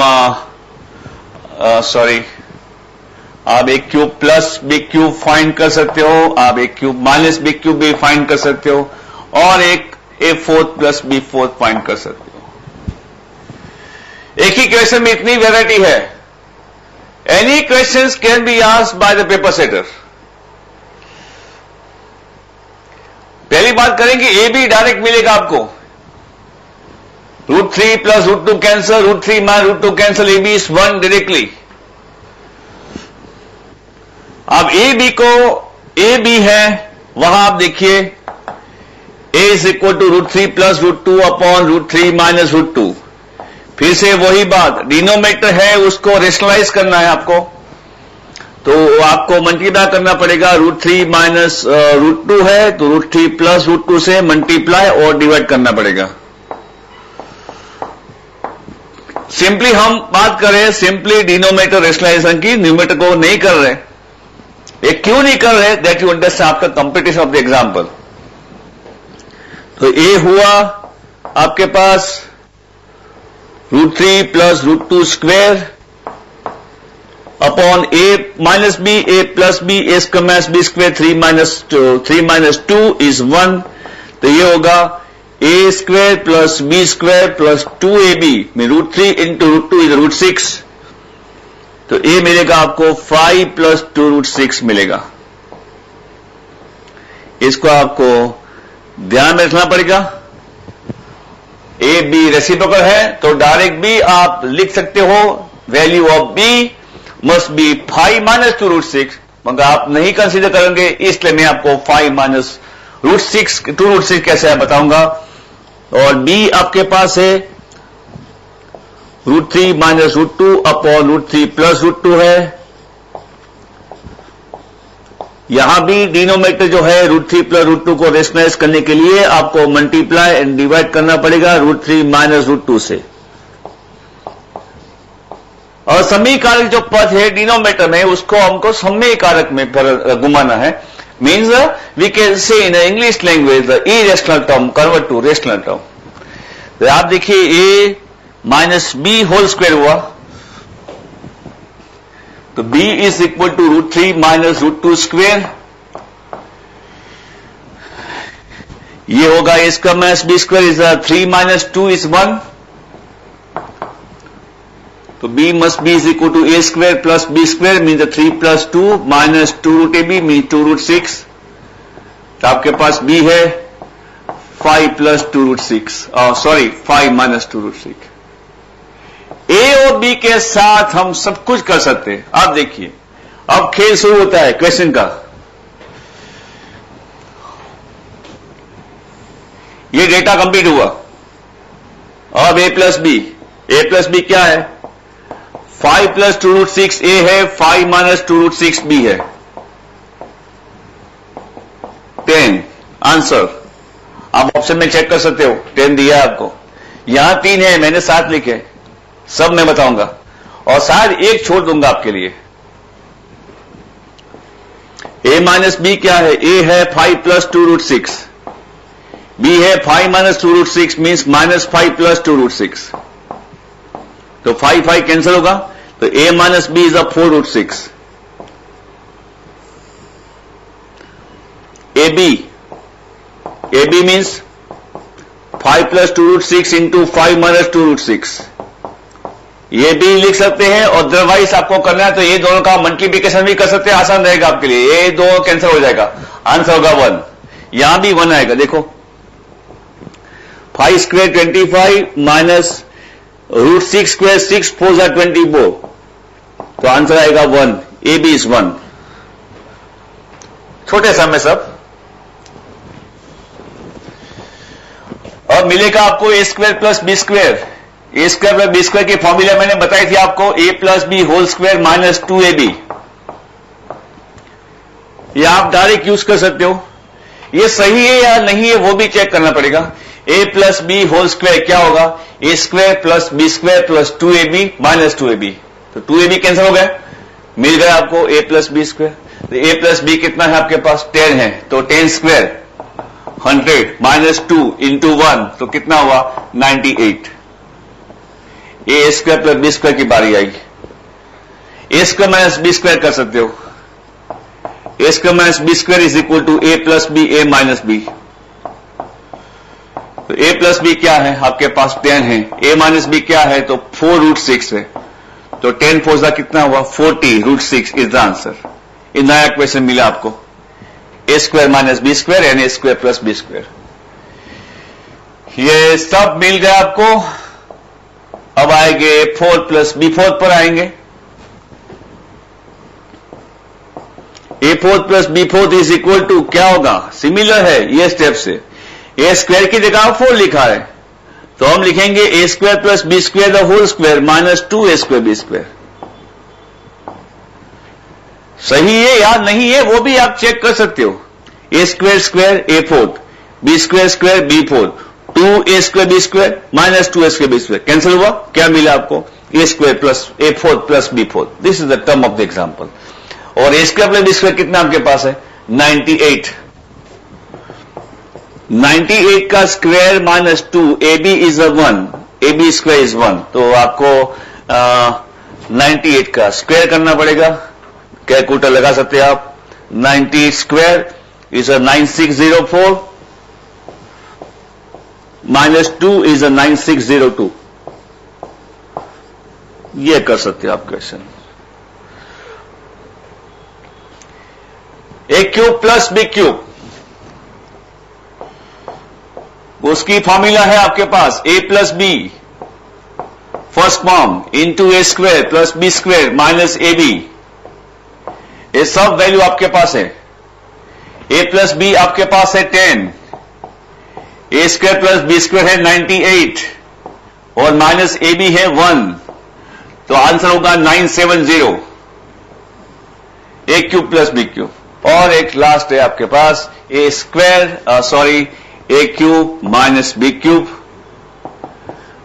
आप एक cube plus b cube find कर सकते हो, आप एक क्यूब माइनस बी क्यूब भी फाइंड कर सकते हो, और एक a fourth plus b fourth find कर सकते हो. एक ही क्वेश्चन में इतनी वैरायटी है. Any questions can be asked by the paper setter. पहली बात करेंगे ए बी डायरेक्ट मिलेगा आपको. √3 plus √2 cancel, √3 minus √2 cancel, a b is 1 directly. अब ए बी को ए बी है, वहां आप देखिए a is equal to √3 plus √2 upon √3 minus √2. फिर से वही बात, डिनोमिनेटर है उसको रेशनलाइज करना है आपको, तो आपको मल्टीप्लाई करना पड़ेगा. √3 माइनस √2 है तो √3 प्लस √2 से मल्टीप्लाई और डिवाइड करना पड़ेगा. सिंपली हम बात करें सिंपली डिनोमिनेटर रेशनलाइजेशन की, न्यूमरेटर को नहीं कर रहे. ये क्यों नहीं कर रहे, that you understand after completion of the example. तो ए हुआ आपके पास √3 plus √2 square upon a minus b, a plus b, a square minus b square, 3 minus 2 is 1. तो ये होगा a square plus b square plus 2ab में √3 into √2 is √6. तो ए मिलेगा आपको 5 प्लस 2√6 मिलेगा. इसको आपको ध्यान में रखना पड़ेगा. ए बी रेसिप्रोकल है तो डायरेक्ट भी आप लिख सकते हो. Value of b must be 5 minus 2√6, मगर आप नहीं कंसीडर करेंगे, इसलिए मैं आपको 5 माइनस √6 कैसे है बताऊंगा. और बी आपके पास है √3 माइनस √2 अपॉन √3 प्लस √2 है. यहां भी डिनोमिनेटर जो है √3 प्लस √2 को रेशनलाइज करने के लिए आपको मल्टीप्लाई एंड डिवाइड करना पड़ेगा √3 माइनस √2 से. और समीकारक जो पद है डिनोमिनेटर में उसको हमको सम्य कारक में घुमाना है. Means we can say in English language the irrational term convert to rational term. तो आप देखिए a minus b whole square हुआ, तो b is equal to √3 minus √2 square, ये होगा a square minus b square is 3 minus 2 is 1, तो b must be is equal to a square plus b square mean 3 plus 2 minus 2√ab mean 2√6, तो आपके पास b है 5 plus 2√6, sorry 5 minus 2√6। a और b के साथ हम सब कुछ कर सकते हैं। आप देखिए अब खेल शुरू होता है क्वेश्चन का। ये डेटा कंप्लीट हुआ, अब a प्लस बी क्या है, 5 प्लस 2√6 a है, 5 माइनस 2√6 b है, 10 आंसर। आप ऑप्शन में चेक कर सकते हो, 10 दिया है आपको, यहां 3 है, मैंने 7 लिखे, सब मैं बताऊंगा और शायद एक छोड़ दूंगा आपके लिए। a माइनस b क्या है, a है 5 प्लस 2√6, b है 5 माइनस 2√6 मीन्स माइनस 5 प्लस 2√6, तो 5 कैंसिल होगा, तो a minus b is 4√6। ab means 5 plus 2√6 into 5 minus 2√6, ये भी लिख सकते हैं, और अदरवाइज आपको करना है तो ये दोनों का मल्टीप्लिकेशन भी कर सकते हैं, आसान रहेगा आपके लिए, ये दो कैंसिल हो जाएगा, आंसर होगा 1, यहां भी 1 आएगा। देखो 5 स्क्वायर 25 माइनस √6 स्क्वायर 6 4 24, तो आंसर आएगा 1, ए बी इज 1। छोटे समय सब, और मिलेगा आपको a square plus b square, a square plus b square की फॉर्मूला मैंने बताई थी आपको, a plus b whole square minus 2ab, ये आप डायरेक्ट यूज कर सकते हो। ये सही है या नहीं है वो भी चेक करना पड़ेगा। a plus b whole square क्या होगा, a square plus b square plus 2ab minus 2ab, तो 2ab कैंसिल हो गया, मिल गया आपको a प्लस बी स्क्वायर। तो a प्लस बी कितना है आपके पास, 10 है, तो 10 स्क्वायर 100 माइनस 2 इंटू 1, तो कितना हुआ 98। A square plus b square की बारी आई, a square minus b square कर सकते हो, a square minus b square is equal to a plus b a minus b, तो ए प्लस बी क्या है आपके पास 10 है, ए माइनस बी क्या है तो 4√6 है, तो 10 4 कितना हुआ 40√6 इज द आंसर। ये नया क्वेश्चन मिला आपको, a square minus b square and a square plus b square, ये सब मिल गया आपको। अब आएंगे 4 प्लस बी 4 पर आएंगे, a4 plus b4 is equal to क्या होगा, सिमिलर है ये स्टेप से, ए स्क्वायर की जगह 4 लिखा है, तो हम लिखेंगे a square plus b square the whole square minus 2a square b square. सही है या नहीं है वो भी आप चेक कर सकते हो। A square square a4, b square square b4, 2a square b square minus 2a square b square cancel हुआ, क्या मिला आपको a square plus a4 plus b4, this is the term of the example. और a square plus b square कितना आपके पास है 98, 98 का square minus 2, ab is 1, ab square is 1, तो आपको 98 का स्क्वायर करना पड़ेगा, कैलकुलेटर लगा सकते हैं आप, 98 स्क्वायर इज 9604 माइनस 2 इज 9602, ये कर सकते हैं आप question. A cube plus b cube, उसकी फॉर्मूला है आपके पास a plus b first form into a square plus b square minus a B, ये सब वैल्यू आपके पास है। a प्लस बी आपके पास है 10, ए स्क्वायर प्लस बी स्क्वायर है 98 और माइनस ए बी है 1, तो आंसर होगा 970, a cube plus b cube. और एक लास्ट है आपके पास a square sorry a cube minus b cube,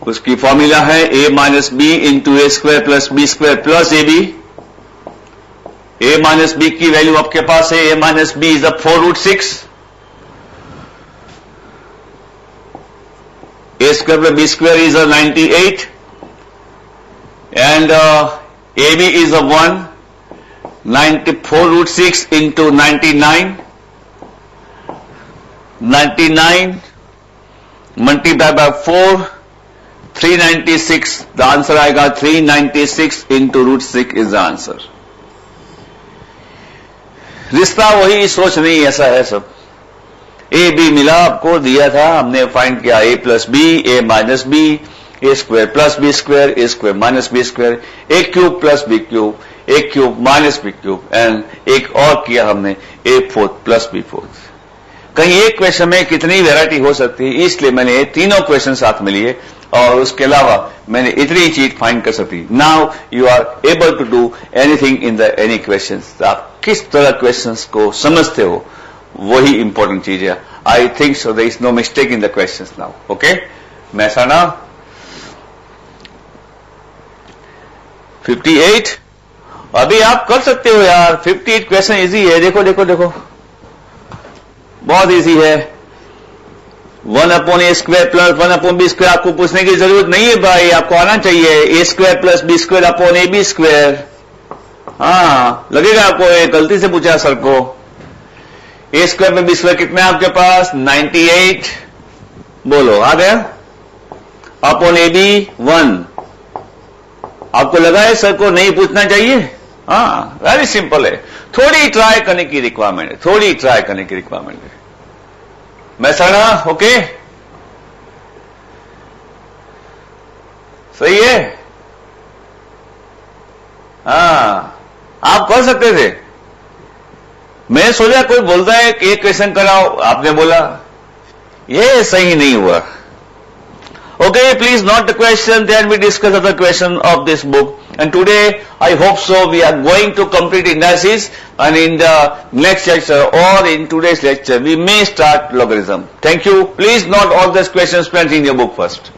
उसकी फॉर्मूला है a minus b into a square plus b square plus a b. A minus b की value आपके पास है, a minus b is 4√6, a square plus b square is 98 and a b is 1, 94 root 6 into 99. 99 multiplied by 4, 396. The answer आएगा 396 into root 6 is the answer. रिश्ता वही, सोच नहीं, ऐसा है सब. ए बी मिला, आपको दिया था, हमने फाइंड किया a plus b, a minus b, a square plus b square, a square minus b square, a cube plus b cube, a cube minus b cube, and एक और किया हमने a fourth plus b fourth. कहीं एक question में कितनी variety हो सकती है, इसलिए मैंने ये तीनों क्वेश्चन साथ में लिए और उसके अलावा मैंने इतनी चीज फाइंड कर सकती. Now you are able to do anything in the any question. आप किस तरह क्वेश्चन को समझते हो वही इंपॉर्टेंट चीज है. I think so there is no mistake in the question now. Okay, Mehsana 58. अभी आप कर सकते हो यार, 58 क्वेश्चन इजी है. देखो देखो देखो, बहुत इजी है. 1 upon a square plus 1 upon b square. आपको पूछने की जरूरत नहीं है भाई, आपको आना चाहिए. A square plus b square upon a b square. हाँ, लगेगा आपको ये गलती से पूछा सर को. ए स्क्वायर में बी स्क्वायर कितना है आपके पास? 98. बोलो, आ गया. Upon a b 1. आपको लगा है सर को नहीं पूछना चाहिए? हाँ, वेरी सिंपल है. थोड़ी ट्राई करने की रिक्वायरमेंट है, थोड़ी ट्राई करने की रिक्वायरमेंट है. मैसाना ओके, सही है. हाँ, आप कर सकते थे. मैं सोचा कोई बोलता है कि एक क्वेश्चन कराओ, आपने बोला ये सही नहीं हुआ. Okay, please note the question, then we discuss other question of this book. And today, I hope so, we are going to complete indices, and in the next lecture or in today's lecture, we may start logarithm. Thank you. Please note all these questions friends in your book first.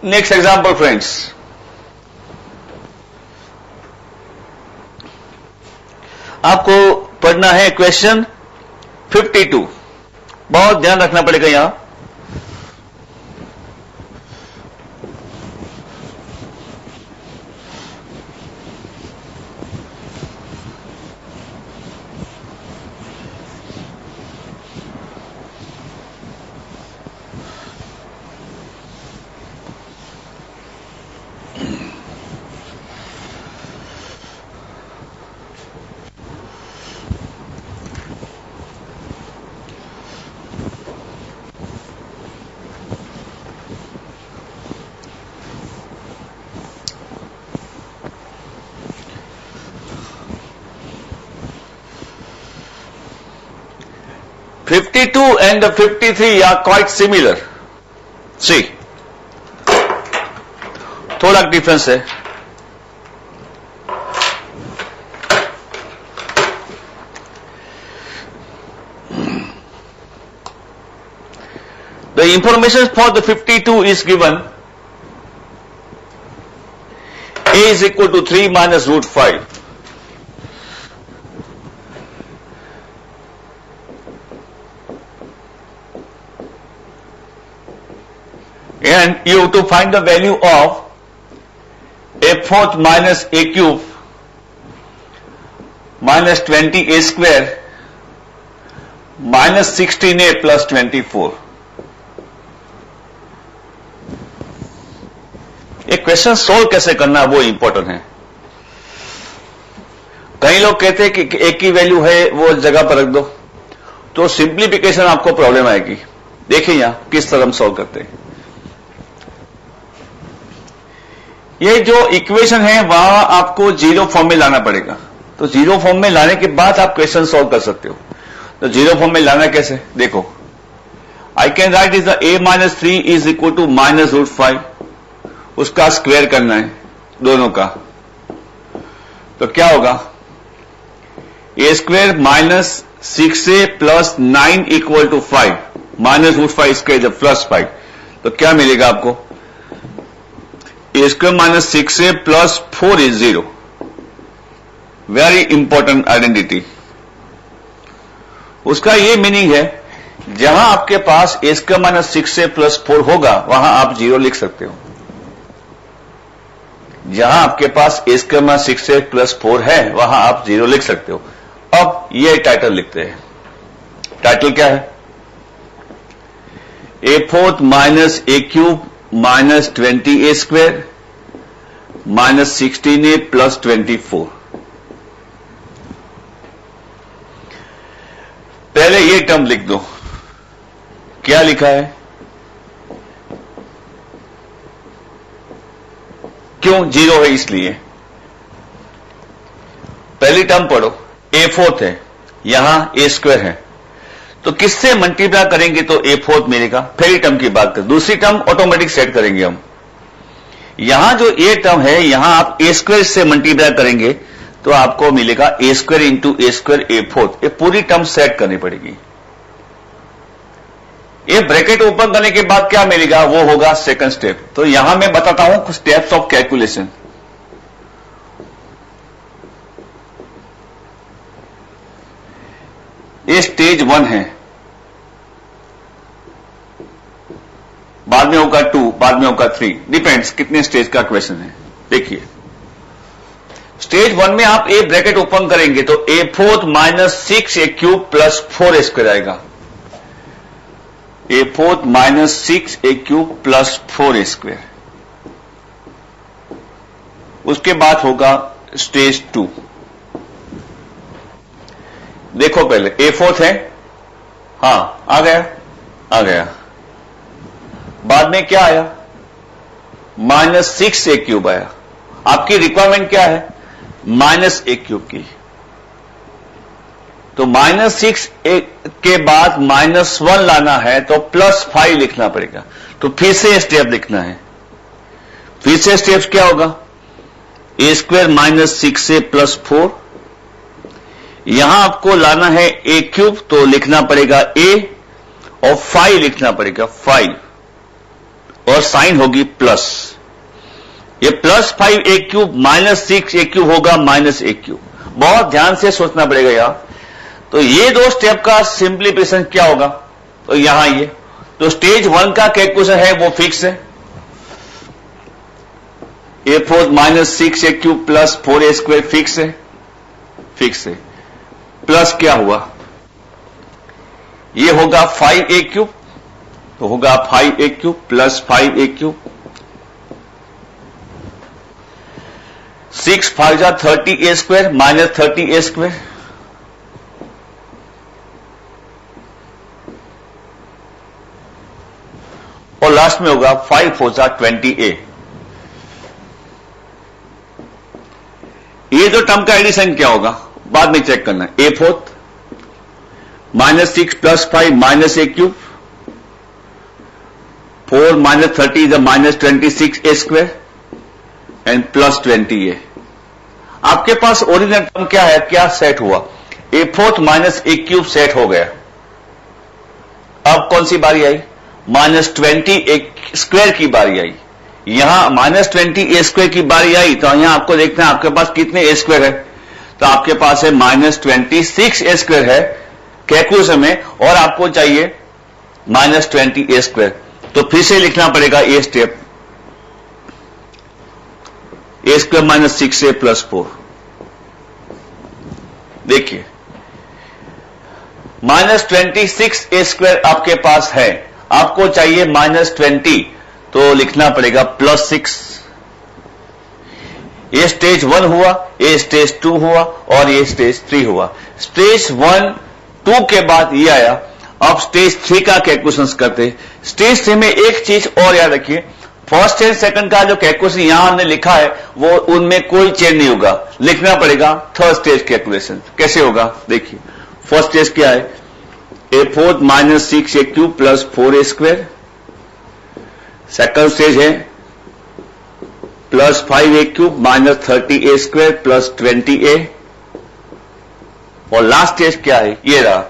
Next example friends, आपको पढ़ना है question 52। बहुत ध्यान रखना पड़ेगा यहां। (52) and the 53 are quite similar. See, थोड़ा difference है। The information for the 52 is given. A is equal to 3 minus root 5. And you have to find the value of a4 minus a cube minus 20a square minus 16a plus 24. ये question solve कैसे करना है वो important है। कई लोग कहते हैं कि एक की वैल्यू है वो जगह पर रख दो, तो सिंप्लीफिकेशन आपको प्रॉब्लम आएगी। देखिए यहां किस तरह हम सोल्व करते हैं। ये जो इक्वेशन है वहां आपको जीरो फॉर्म में लाना पड़ेगा, तो जीरो फॉर्म में लाने के बाद आप क्वेश्चन सॉल्व कर सकते हो। तो जीरो फॉर्म में लाना कैसे, देखो, I can write is the a minus 3 is equal to minus root 5, उसका स्क्वायर करना है दोनों का, तो क्या होगा, a square minus 6a plus 9 equal to 5 minus root 5 square plus 5, तो क्या मिलेगा आपको, a square minus 6a plus 4 is 0। Very important identity. उसका ये मीनिंग है, जहां आपके पास a square minus 6a plus 4 होगा वहां आप 0 लिख सकते हो। जहां आपके पास a square minus 6a plus 4 है वहां आप 0 लिख सकते हो। अब ये टाइटल लिखते हैं। टाइटल क्या है, a4 minus a cube minus 20a square minus 16a plus 24। पहले ये टर्म लिख दो, क्या लिखा है, क्यों, 0 है इसलिए। पहली टर्म पढ़ो, a4 है, यहां a स्क्वायर है, तो किससे मल्टीप्लाई करेंगे तो a4 मिलेगा। पहली टर्म की बात करें, दूसरी टर्म ऑटोमेटिक सेट करेंगे हम। यहां जो a टर्म है यहां आप a स्क्वायर से मल्टीप्लाई करेंगे तो आपको मिलेगा a square into a square a4। ये पूरी टर्म सेट करनी पड़ेगी। ये ब्रैकेट ओपन करने के बाद क्या मिलेगा वो होगा सेकंड स्टेप। तो यहां मैं बताता हूं स्टेप्स ऑफ कैलकुलेशन। ये स्टेज 1 है, बाद में होगा 2, बाद में होगा 3, डिपेंड्स कितने स्टेज का क्वेश्चन है। देखिए स्टेज 1 में आप a ब्रैकेट ओपन करेंगे तो a4 minus 6a cube plus 4a square आएगा। a4 minus 6a cube plus 4a square. उसके बाद होगा स्टेज 2। देखो पहले a4 है, हां आ गया। बाद में क्या आया, माइनस 6a क्यूब आया। आपकी रिक्वायरमेंट क्या है, माइनस a क्यूब की। तो माइनस 6 के बाद माइनस 1 लाना है तो प्लस 5 लिखना पड़ेगा। तो फिर से स्टेप लिखना है। फिर से स्टेप्स क्या होगा, a square minus 6a plus 4। यहां आपको लाना है a क्यूब तो लिखना पड़ेगा a और 5 लिखना पड़ेगा 5। और साइन होगी प्लस। ये प्लस 5a³ माइनस 6a³ होगा माइनस a³। बहुत ध्यान से सोचना पड़ेगा यार। तो ये दो स्टेप का सिंप्लीफिकेशन क्या होगा? तो यहां ये तो स्टेज 1 का कैलकुलेशन है वो फिक्स है, a4 minus 6a³ plus 4a² fix है, फिक्स है। प्लस क्या हुआ? ये होगा 5a³, तो होगा 5a³ प्लस 5a³, 6 5 जा 30a² माइनस 30a², और लास्ट में होगा 5 4 जा 20a। ये जो टर्म का एडिशन क्या होगा बाद में चेक करना। a4 minus 6 plus 5 minus a³, 4 minus 30 is minus 26a² and plus 20a। आपके पास ओरिजिनल टर्म क्या है, क्या सेट हुआ? a4 माइनस a³ सेट हो गया। अब कौन सी बारी आई? माइनस 20a² की बारी आई। यहां माइनस 20a² की बारी आई तो यहां आपको देखना है आपके पास कितने a² है। तो आपके पास है माइनस 26a² है कैलकुलेशन में, और आपको चाहिए माइनस 20a²। तो फिर से लिखना पड़ेगा ये step, a² minus 6a plus 4। देखिए माइनस 26a² आपके पास है, आपको चाहिए माइनस 20, तो लिखना पड़ेगा प्लस 6। ये स्टेज 1 हुआ, ये स्टेज 2 हुआ और ये स्टेज 3 हुआ। स्टेज 1 2 के बाद ये आया। अब स्टेज 3 का कैलकुलेशन करते। स्टेज 3 में एक चीज और याद रखिए, फर्स्ट एंड सेकंड का जो कैलकुलेशन यहां हमने लिखा है वो उनमें कोई चेंज नहीं होगा, लिखना पड़ेगा थर्ड स्टेज कैलकुलेशन। कैसे होगा देखिए, फर्स्ट स्टेज क्या है? a4 minus 6a³ plus 4a²। Second stage है plus 5a³ minus 30a² plus 20a। और लास्ट स्टेज क्या है? ये रहा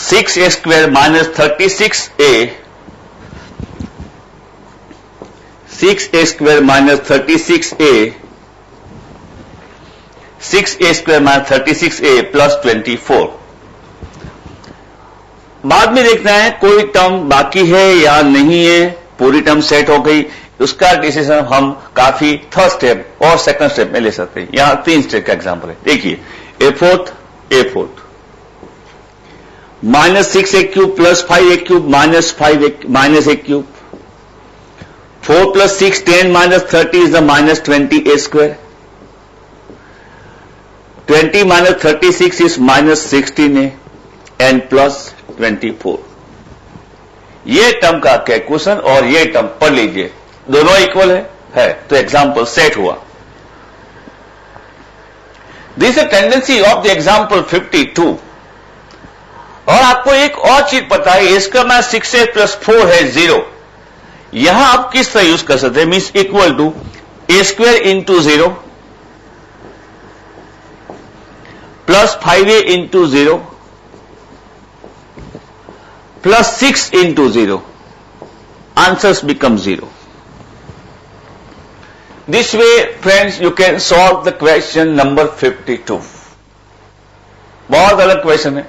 6a² minus 36a, 6a² minus 36a, 6a² minus 36a plus 24। बाद में देखना है कोई टर्म बाकी है या नहीं है, पूरी टर्म सेट हो गई, उसका डिसीजन हम काफी थर्ड स्टेप और सेकंड स्टेप में ले सकते हैं। यहां 3 स्टेप का एग्जांपल है। देखिए a4 minus 6a³ plus 5a³ minus a³, 4 plus 6 10 minus 30 is the minus 20a², 20 minus 36 is minus 16a and plus 24। ये टर्म का कैलकुलेशन और ये टर्म पढ़ लीजिए, दोनों इक्वल है तो एग्जाम्पल सेट हुआ। This is tendency of the example 52। और आपको एक और चीज पता है, इसका मैं 6a प्लस 4 है 0। यहां आप किस तरह यूज कर सकते हैं? Means equal to a² into 0 plus 5a into 0 plus 6 into 0. Answers become 0. This way, friends, you can solve the question number 52. बहुत अलग क्वेश्चन है।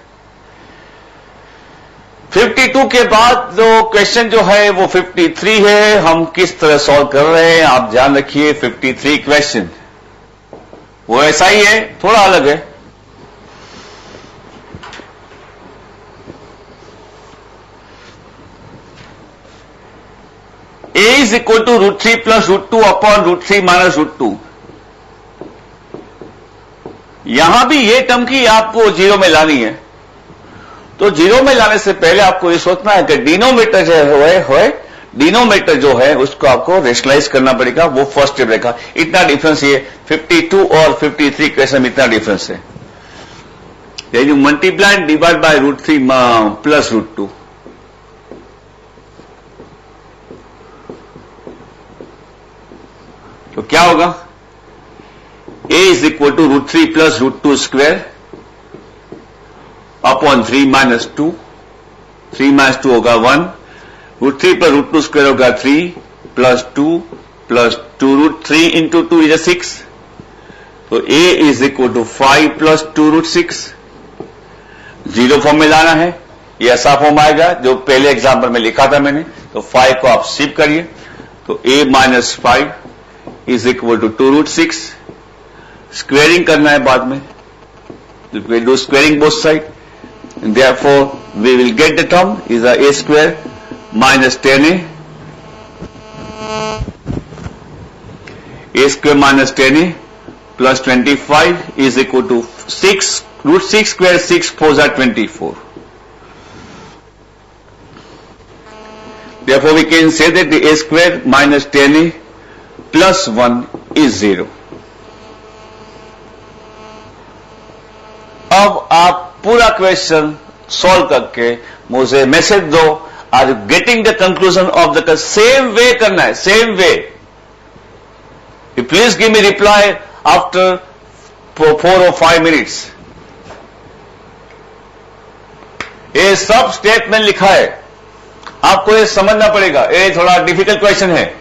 52 के बाद जो क्वेश्चन जो है वो 53 है। हम किस तरह सॉल्व कर रहे हैं आप ध्यान रखिए। 53 क्वेश्चन वो ऐसा ही है, थोड़ा अलग है। a is equal to √3 plus √2 upon √3 minus √2। यहां भी ये टर्म की आपको 0 में लानी है। तो 0 में लाने से पहले आपको ये सोचना है कि डिनोमिनेटर जो है डिनोमिनेटर जो है उसको आपको रेशनलाइज करना पड़ेगा, वो फर्स्ट स्टेप रहेगा। इतना डिफरेंस ये 52 और 53 क्वेश्चन में इतना डिफरेंस है। You multiply and divide by √3 plus √2। तो क्या होगा? a is equal to √3 plus √2 square upon 3 minus 2। 3 minus 2 होगा 1, √3 पर √2 स्क्वायर होगा 3, प्लस 2 रूट 3 इंटू 2 इज 6. तो a is equal to 5 plus 2 root 6. Zero form में लाना है, ये ऐसा फॉर्म आएगा जो पहले एग्जाम्पल में लिखा था मैंने. तो 5 को आप शिफ्ट करिए, तो a minus 5 is equal to 2 root 6. Squaring करना है बाद में, we do squaring both side, and therefore we will get the term is a square minus 10a square minus 10a plus 25 is equal to 6 root 6 square 6 4s are 24. Therefore we can say that the a square minus 10a plus 1 is 0. अब आप पूरा question solve करके मुझे message दो, are you getting the conclusion of the same way करना है, same way. You please give me reply after 4 or 5 minutes. ये सब स्टेटमेंट लिखा है, आपको ये समझना पड़ेगा. ये थोड़ा डिफिकल्ट क्वेश्चन है.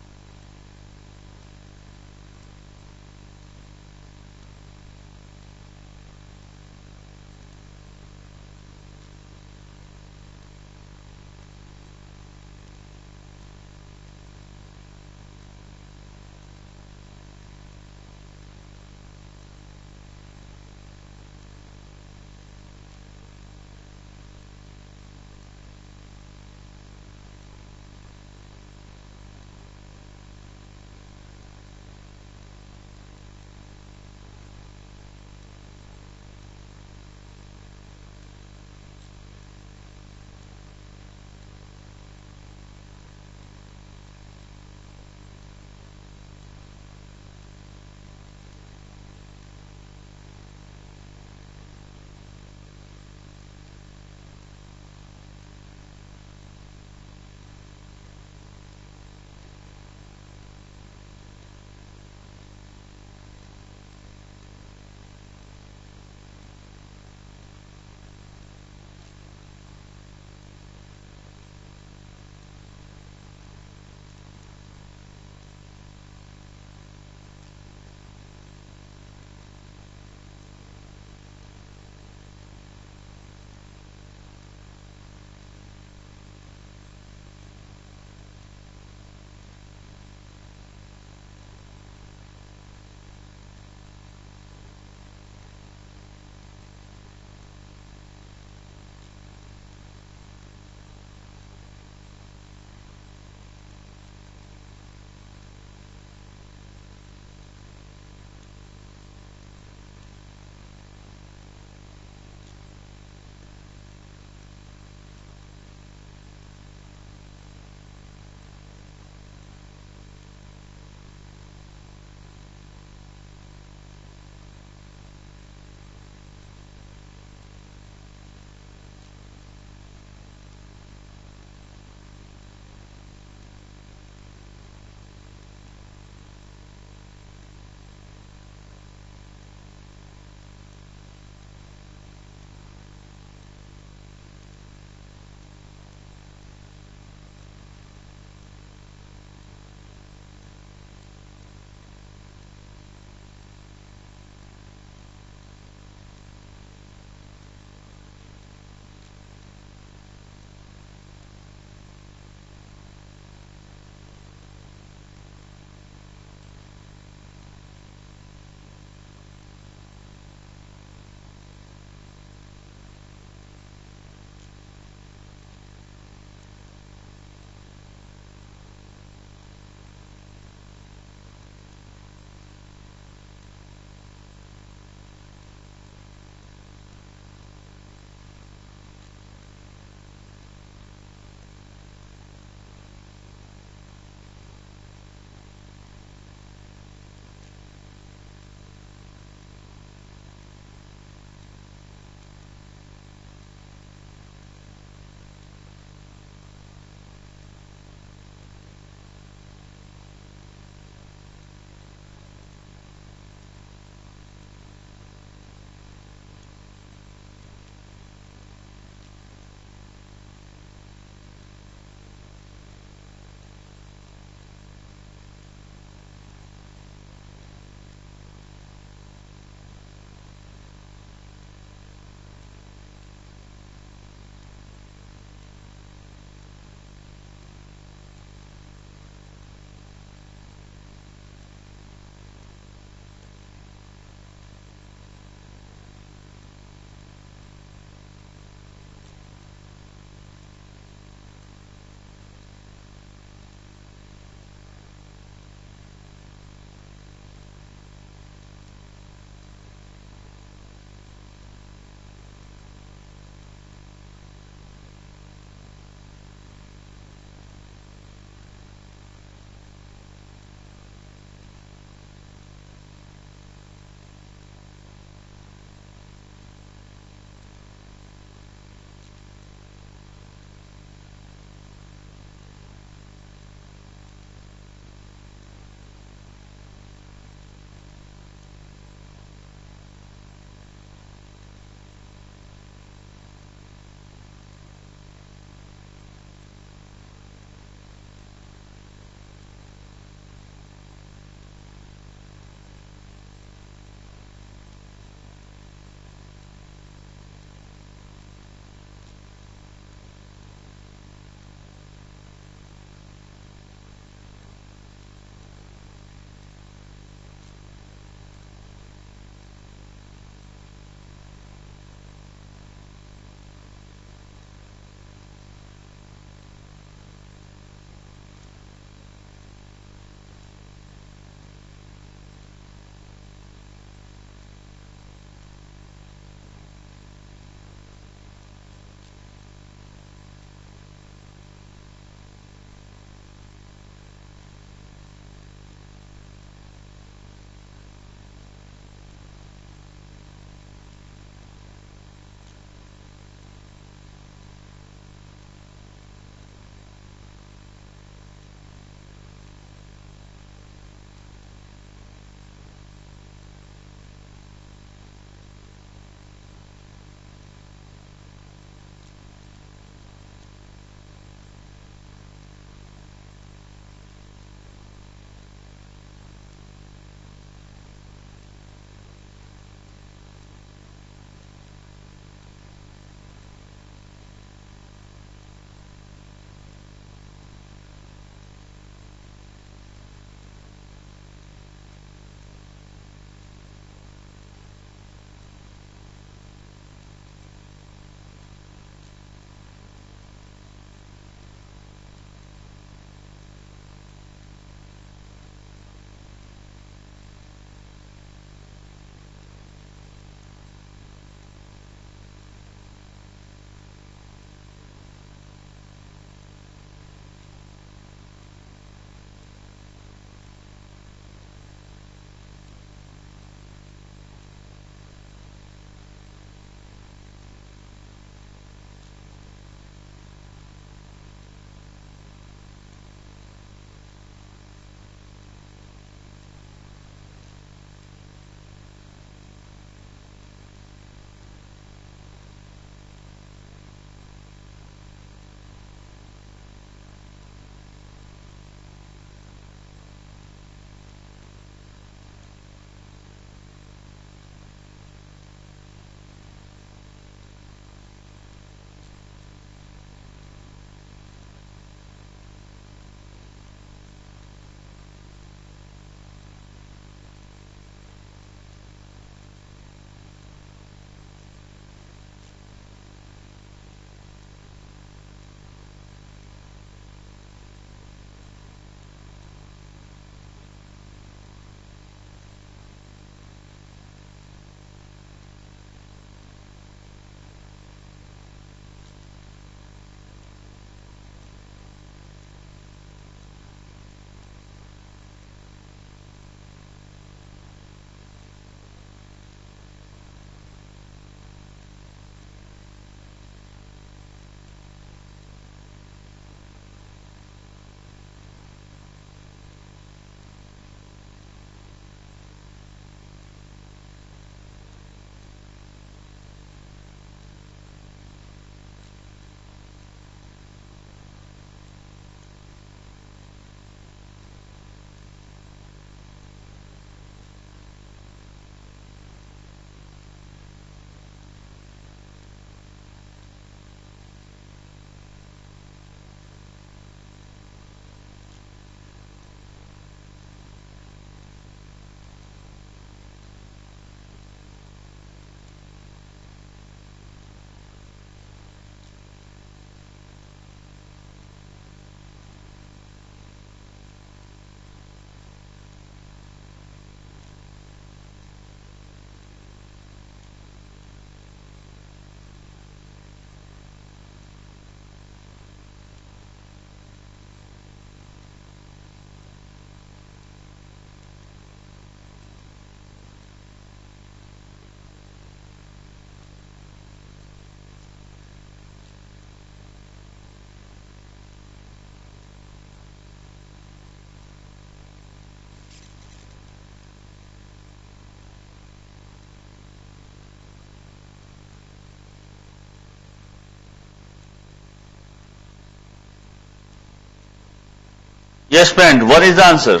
Yes, friend, what is the answer?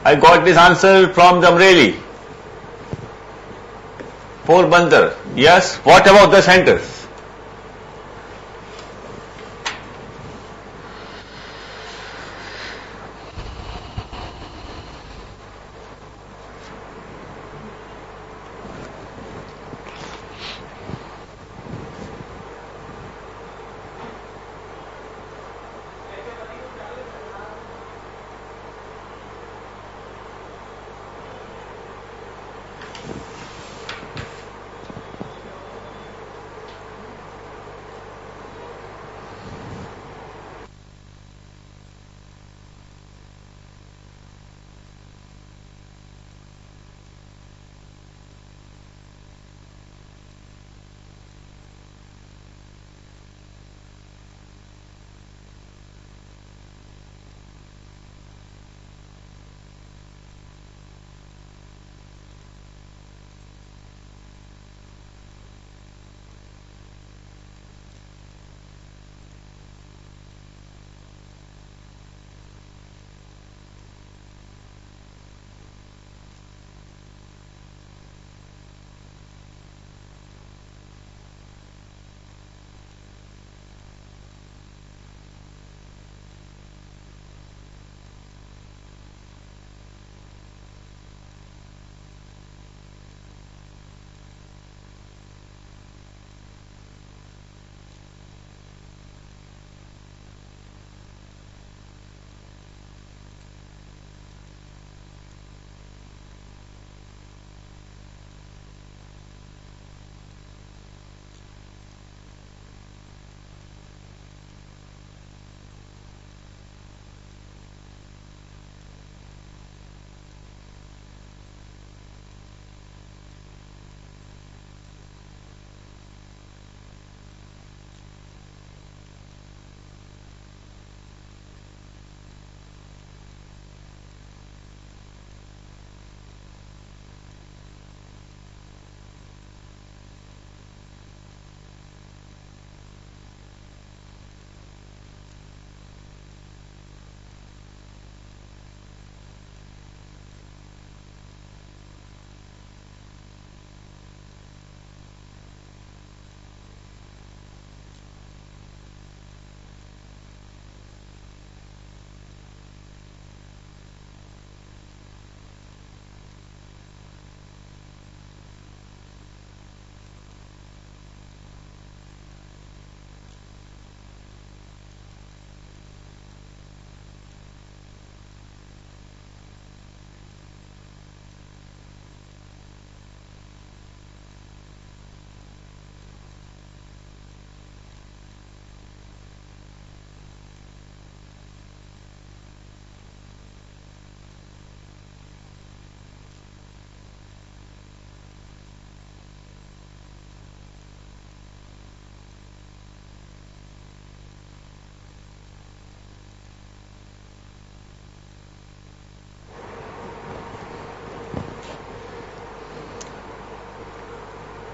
I got this answer from Jamreli. Porbandar. Yes, what about the centers?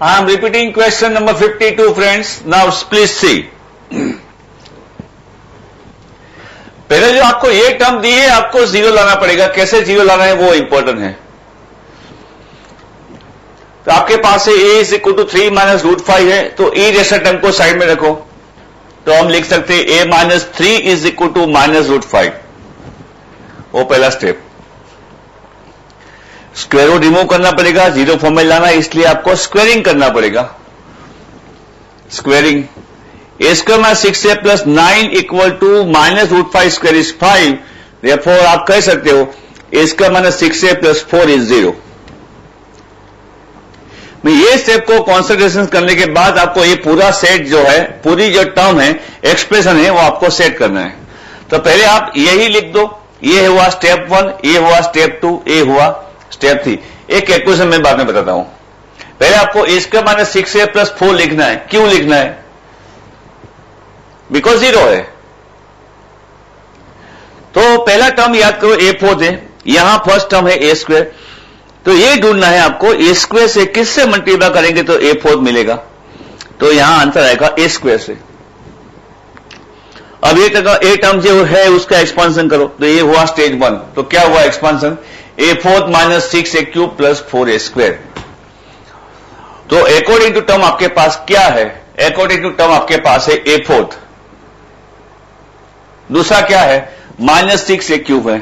I am repeating question number 52, friends. Now please see. पहले जो आपको ये टर्म दी है आपको जीरो लाना पड़ेगा, कैसे जीरो लाना है वो इंपॉर्टेंट है। तो आपके पास है a is equal to 3 minus root 5 है, तो e जैसा टर्म को साइड में रखो, तो हम लिख सकते हैं a minus 3 is equal to minus root 5, वो पहला स्टेप। स्क्वायर रूट रिमूव करना पड़ेगा, जीरो फॉर्म में लाना है, इसलिए आपको स्क्वेयरिंग करना पड़ेगा। Squaring a square minus 6a plus 9 equal to minus root 5 square is 5, therefore आप कह सकते हो a square minus 6a plus 4 is 0। ये स्टेप को कॉन्सेंट्रेशन करने के बाद आपको ये पूरा सेट जो है, पूरी जो टर्म है, एक्सप्रेशन है, वो आपको सेट करना है। तो पहले आप यही लिख दो, ये हुआ स्टेप 1, ये हुआ स्टेप 2, ये हुआ स्टेप 3। एक कैलकुलेशन मैं बाद में बताता हूं। पहले आपको a square minus 6a plus 4 लिखना है। क्यों लिखना है? बिकॉज जीरो है। तो पहला टर्म याद करो a4 है, यहां फर्स्ट टर्म है ए स्क्वायर, तो ये ढूंढना है आपको ए स्क्वायर से किससे मल्टीप्लाई करेंगे तो a4 मिलेगा, तो यहां आंसर आएगा ए स्क्वायर से। अब ये टर्म जो है उसका एक्सपांशन करो, तो ये हुआ स्टेज 1। तो क्या हुआ expansion? a4 minus 6a³ plus 4a²। तो अकॉर्डिंग टू टर्म आपके पास क्या है? अकॉर्डिंग टू टर्म आपके पास है a4, दूसरा क्या है? माइनस 6a³ है।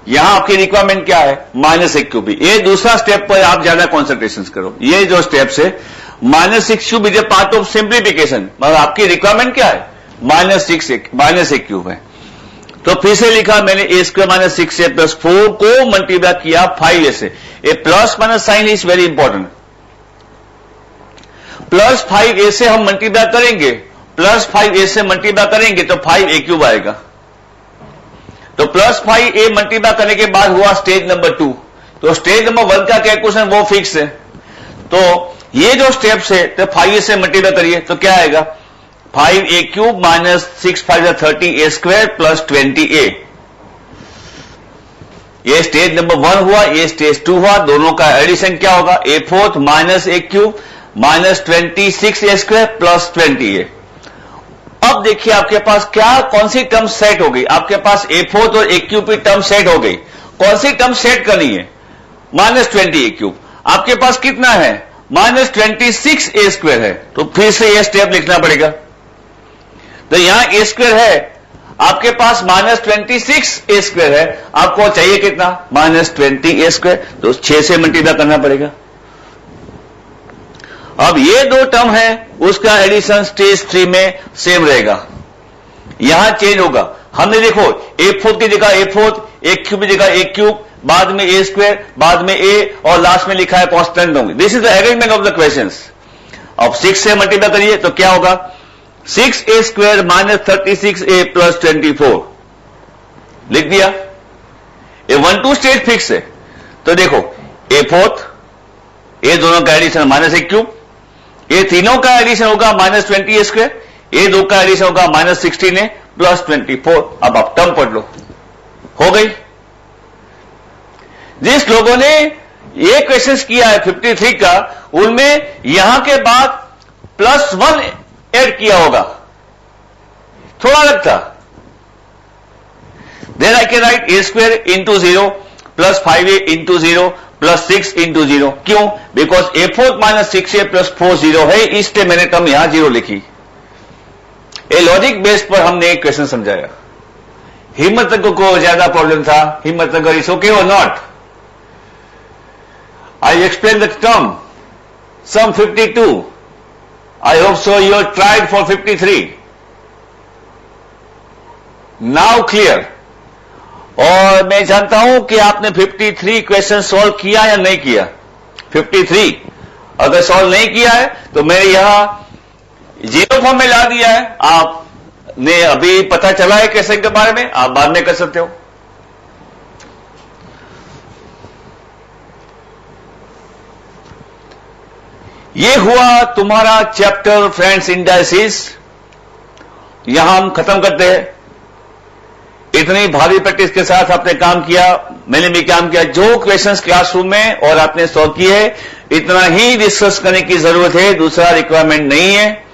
यहां आपकी रिक्वायरमेंट क्या है? Minus a³। ये दूसरा स्टेप पर आप ज्यादा कॉन्सेंट्रेशन करो। ये जो स्टेप्स है minus 6³ is a part of simplification, मगर आपकी रिक्वायरमेंट क्या है? माइनस a³ है। तो फिर से लिखा मैंने a² माइनस 6a प्लस 4 को मल्टीप्लाई किया 5a से। A plus minus sign is very important. Plus 5a से हम मल्टीप्लाई करेंगे, प्लस 5a से मल्टीप्लाई करेंगे तो 5a³ आएगा। तो प्लस 5a मल्टीप्लाई करने के बाद हुआ स्टेज नंबर 2। तो स्टेज नंबर 1 का कैलकुलेशन वो फिक्स है। तो ये जो स्टेप्स है तो 5a से मल्टीप्लाई करिए तो क्या आएगा? 5a³ minus 6 5 30a² plus 20a। ये स्टेज नंबर 1 हुआ, ये स्टेज 2 हुआ। दोनों का एडिशन क्या होगा? a4 minus a³ minus 26a² plus 20a। अब देखिए आपके पास क्या कौन सी टर्म सेट हो गई? आपके पास a4 और a³ की टर्म सेट हो गई। कौन सी टर्म सेट करनी है? Minus 20a³। आपके पास कितना है? माइनस 26a² है। तो फिर से यह स्टेप लिखना पड़ेगा। तो यहां a² है, आपके पास माइनस 26a² है। आपको चाहिए कितना? Minus 20a²। तो 6 से मल्टीप्लाई करना पड़ेगा। अब ये दो टर्म है उसका एडिशन स्टेज 3 में सेम रहेगा, यहां चेंज होगा। हमने देखो a4 की जगह a4, a³ की जगह a³, बाद में a², बाद में a और लास्ट में लिखा है कांस्टेंट होंगे। This is the arrangement of the questions. अब 6 से मल्टीप्लाई करिए तो क्या होगा? 6a² माइनस 36a प्लस 24 लिख दिया। ये 1-2 स्टेज फिक्स है। तो देखो a4, ये दोनों का एडिशन माइनस a³, ये तीनों का एडिशन होगा माइनस 20a², ये दो का एडिशन होगा माइनस 16a प्लस 24। अब आप टर्म पढ़ लो, हो गई। जिस लोगों ने ये क्वेश्चंस किया है 53 का, उनमें यहां के बाद +1 ऐड किया होगा, थोड़ा लगता। Then I can write a² into 0 plus 5a into 0 plus 6 into 0। क्यों? Because a4 minus 6a plus 4 0 है, इसलिए मैंने टर्म यहां 0 लिखी। ए लॉजिक बेस पर हमने एक क्वेश्चन समझाया। हिम्मतनगर को ज्यादा प्रॉब्लम था। हिम्मतनगर इज ओके और not? I explain the term sum 52। I hope so you tried for 53। Now clear. और मैं जानता हूं कि आपने 53 क्वेश्चन सॉल्व किया या नहीं किया। 53 अगर सॉल्व नहीं किया है तो मैंने यहां 0 फॉर्म में ला दिया है। आपने अभी पता चला है क्वेश्चन के बारे में, आप बाद में कर सकते हो। ये हुआ तुम्हारा चैप्टर फ्रेंड्स इंडाइसिस। यहां हम खत्म करते हैं। इतनी भारी प्रैक्टिस के साथ आपने काम किया, मैंने भी काम किया। जो क्वेश्चंस क्लासरूम में और आपने सॉल्व किए, इतना ही डिस्कस करने की जरूरत है, दूसरा रिक्वायरमेंट नहीं है।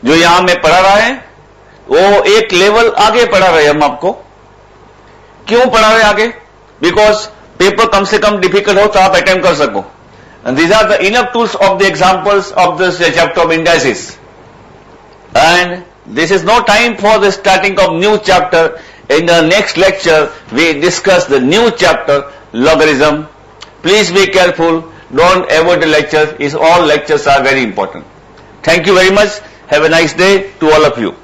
जो यहां में पढ़ा रहा है वो एक लेवल आगे पढ़ा रहे हम आपको। क्यों पढ़ा रहे आगे? बिकॉज पेपर कम से कम डिफिकल्ट हो तो आप अटेम्प्ट कर सको। And these are the enough tools of the examples of this chapter of indices. And this is no time for the starting of new chapter. In the next lecture, we discuss the new chapter, logarithm. Please be careful. Don't avoid the lectures. All lectures are very important. Thank you very much. Have a nice day to all of you.